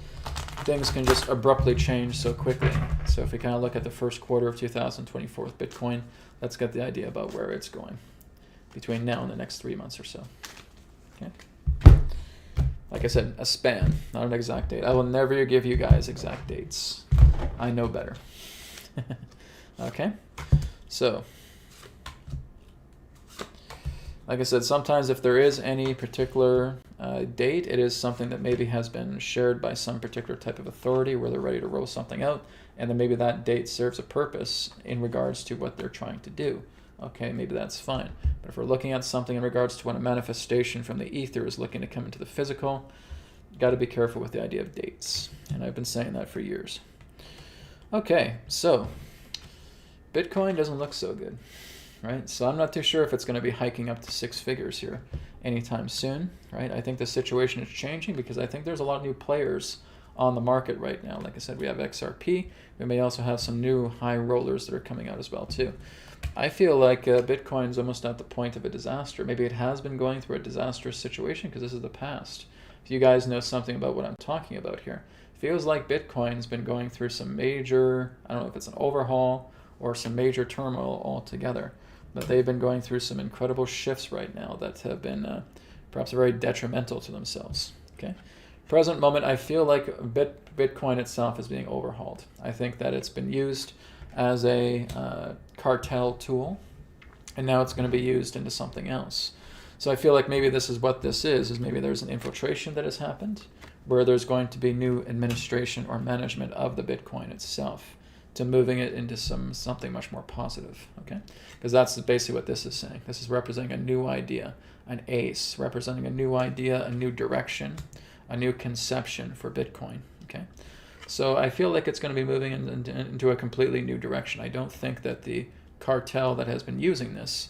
A: things can just abruptly change so quickly. So if we kind of look at the first quarter of 2024 with Bitcoin, let's get the idea about where it's going between now and the next 3 months or so. Okay. Like I said, a span, not an exact date. I will never give you guys exact dates. I know better. Okay. So, like I said, sometimes if there is any particular date, it is something that maybe has been shared by some particular type of authority where they're ready to roll something out, and then maybe that date serves a purpose in regards to what they're trying to do. Okay, maybe that's fine. But if we're looking at something in regards to when a manifestation from the ether is looking to come into the physical, got to be careful with the idea of dates. And I've been saying that for years. Okay, so Bitcoin doesn't look so good, right? So I'm not too sure if it's going to be hiking up to 6 figures here anytime soon, right? I think the situation is changing because I think there's a lot of new players on the market right now. Like I said, we have XRP. We may also have some new high rollers that are coming out as well too. I feel like Bitcoin's almost at the point of a disaster. Maybe it has been going through a disastrous situation because this is the past. If you guys know something about what I'm talking about here, feels like Bitcoin's been going through some major, I don't know if it's an overhaul or some major turmoil altogether, but they've been going through some incredible shifts right now that have been perhaps very detrimental to themselves. Okay, present moment, I feel like Bitcoin itself is being overhauled. I think that it's been used as a cartel tool, and now it's going to be used into something else. So I feel like maybe this is what this is maybe there's an infiltration that has happened where there's going to be new administration or management of the Bitcoin itself to moving it into something much more positive, okay? Because that's basically what this is saying. This is representing a new idea, an ace, representing a new idea, a new direction, a new conception for Bitcoin, okay? So I feel like it's going to be moving into a completely new direction. I don't think that the cartel that has been using this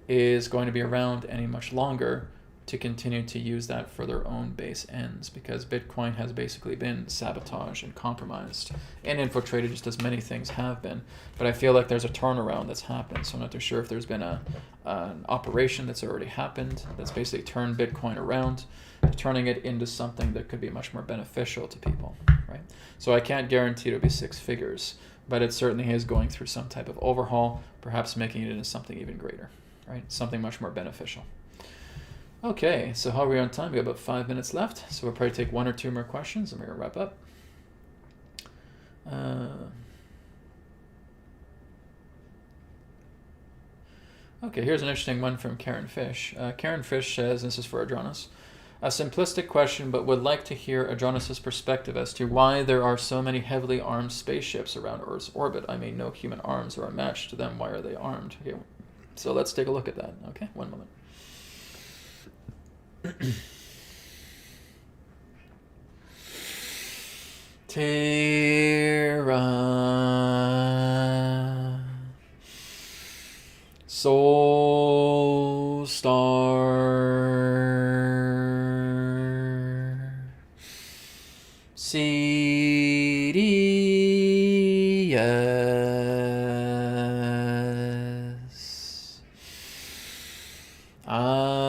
A: is going to be around any much longer to continue to use that for their own base ends, because Bitcoin has basically been sabotaged and compromised and infiltrated just as many things have been. But I feel like there's a turnaround that's happened, so I'm not too sure if there's been an operation that's already happened that's basically turned Bitcoin around, turning it into something that could be much more beneficial to people, right? So I can't guarantee it'll be 6 figures, but it certainly is going through some type of overhaul, perhaps making it into something even greater, right? Something much more beneficial. Okay, so how are we on time? We have about 5 minutes left, so we'll probably take 1 or 2 more questions and we're going to wrap up. Okay, here's an interesting one from Karen Fish. Karen Fish says, this is for Adronis, a simplistic question, but would like to hear Adronis' perspective as to why there are so many heavily armed spaceships around Earth's orbit. I mean, no human arms are matched to them. Why are they armed? Okay, so let's take a look at that. Okay, one moment. Terra Soul Star CDS Adronis.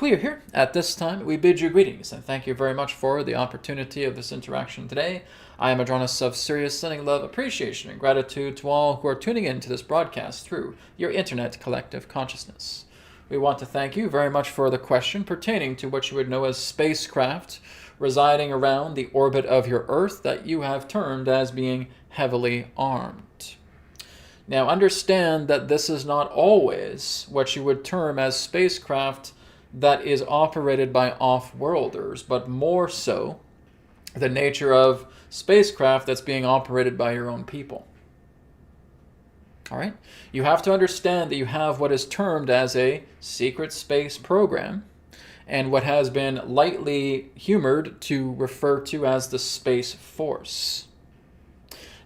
A: We are here at this time. We bid you greetings and thank you very much for the opportunity of this interaction today. I am Adronis of Sirius, sending love, appreciation, and gratitude to all who are tuning in to this broadcast through your internet collective consciousness. We want to thank you very much for the question pertaining to what you would know as spacecraft residing around the orbit of your Earth that you have termed as being heavily armed. Now understand that this is not always what you would term as spacecraft that is operated by off-worlders, but more so the nature of spacecraft that's being operated by your own people. All right? You have to understand that you have what is termed as a secret space program and what has been lightly humored to refer to as the Space Force.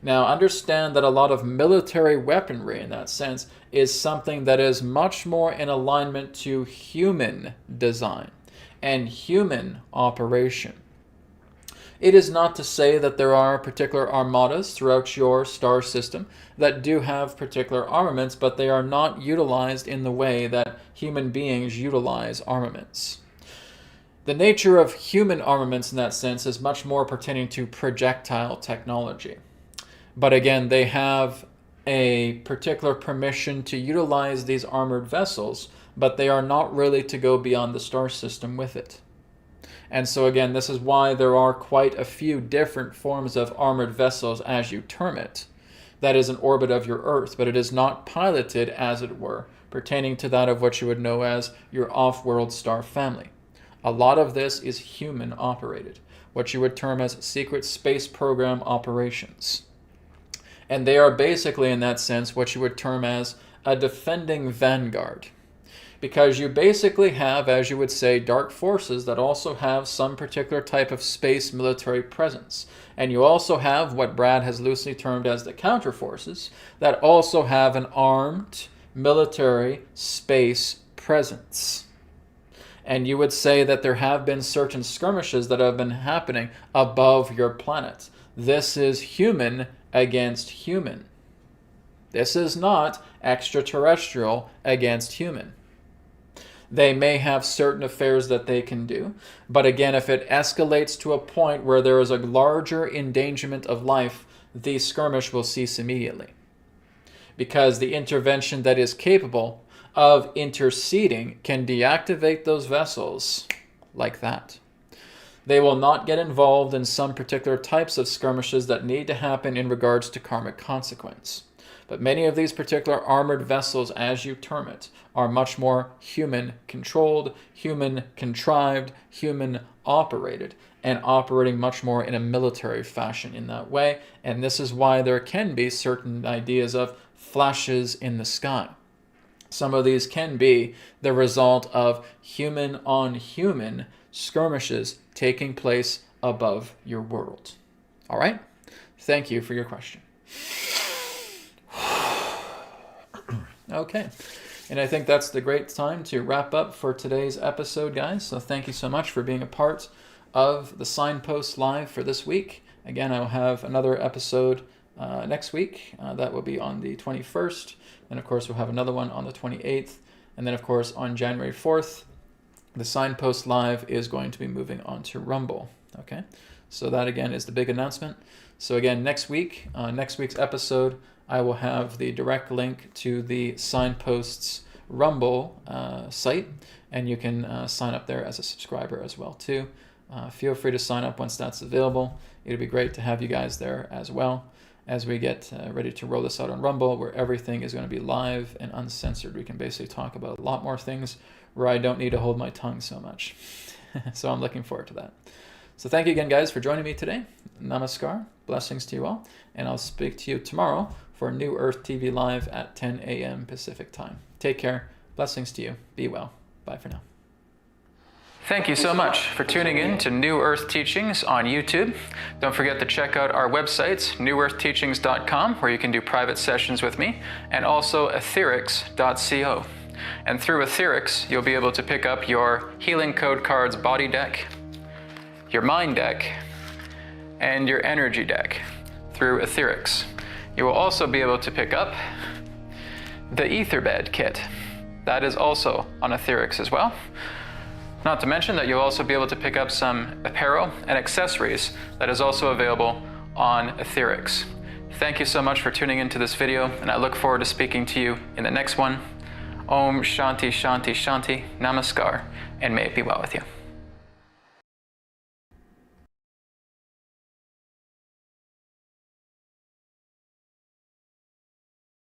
A: Now, understand that a lot of military weaponry in that sense is something that is much more in alignment to human design and human operation. It is not to say that there are particular armadas throughout your star system that do have particular armaments, but they are not utilized in the way that human beings utilize armaments. The nature of human armaments in that sense is much more pertaining to projectile technology. But again, they have a particular permission to utilize these armored vessels, but they are not really to go beyond the star system with it. And so again, this is why there are quite a few different forms of armored vessels, as you term it, that is in orbit of your Earth, but it is not piloted, as it were, pertaining to that of what you would know as your off-world star family. A lot of this is human operated, what you would term as secret space program operations. And they are basically, in that sense, what you would term as a defending vanguard. Because you basically have, as you would say, dark forces that also have some particular type of space military presence. And you also have what Brad has loosely termed as the counter forces that also have an armed military space presence. And you would say that there have been certain skirmishes that have been happening above your planet. This is human against human. This is not extraterrestrial against human. They may have certain affairs that they can do, but again, if it escalates to a point where there is a larger endangerment of life, the skirmish will cease immediately. Because the intervention that is capable of interceding can deactivate those vessels like that. They will not get involved in some particular types of skirmishes that need to happen in regards to karmic consequence. But many of these particular armored vessels, as you term it, are much more human-controlled, human-contrived, human-operated, and operating much more in a military fashion in that way. And this is why there can be certain ideas of flashes in the sky. Some of these can be the result of human-on-human skirmishes taking place above your world. All right? Thank you for your question. Okay. And I think that's the great time to wrap up for today's episode, guys. So thank you so much for being a part of the Signposts Live for this week. Again, I will have another episode next week. That will be on the 21st. And of course, we'll have another one on the 28th. And then, of course, on January 4th, the Signpost Live is going to be moving on to Rumble. Okay, so that again is the big announcement. So again, next week's episode, I will have the direct link to the Signposts Rumble site, and you can sign up there as a subscriber as well too. Feel free to sign up once that's available. It'd be great to have you guys there as well as we get ready to roll this out on Rumble, where everything is going to be live and uncensored. We can basically talk about a lot more things where I don't need to hold my tongue so much. So I'm looking forward to that. So thank you again, guys, for joining me today. Namaskar, blessings to you all, and I'll speak to you tomorrow for New Earth TV Live at 10 a.m. Pacific time. Take care, blessings to you, be well, bye for now. Thank you so much for tuning in to New Earth Teachings on YouTube. Don't forget to check out our websites, newearthteachings.com, where you can do private sessions with me, and also etherics.co. And through Etherics, you'll be able to pick up your Healing Code Cards body deck, your mind deck, and your energy deck through Etherics. You will also be able to pick up the Etherbed kit. That is also on Etherics as well. Not to mention that you'll also be able to pick up some apparel and accessories that is also available on Etherics. Thank you so much for tuning into this video, and I look forward to speaking to you in the next one. Om Shanti Shanti Shanti, Namaskar, and may it be well with you.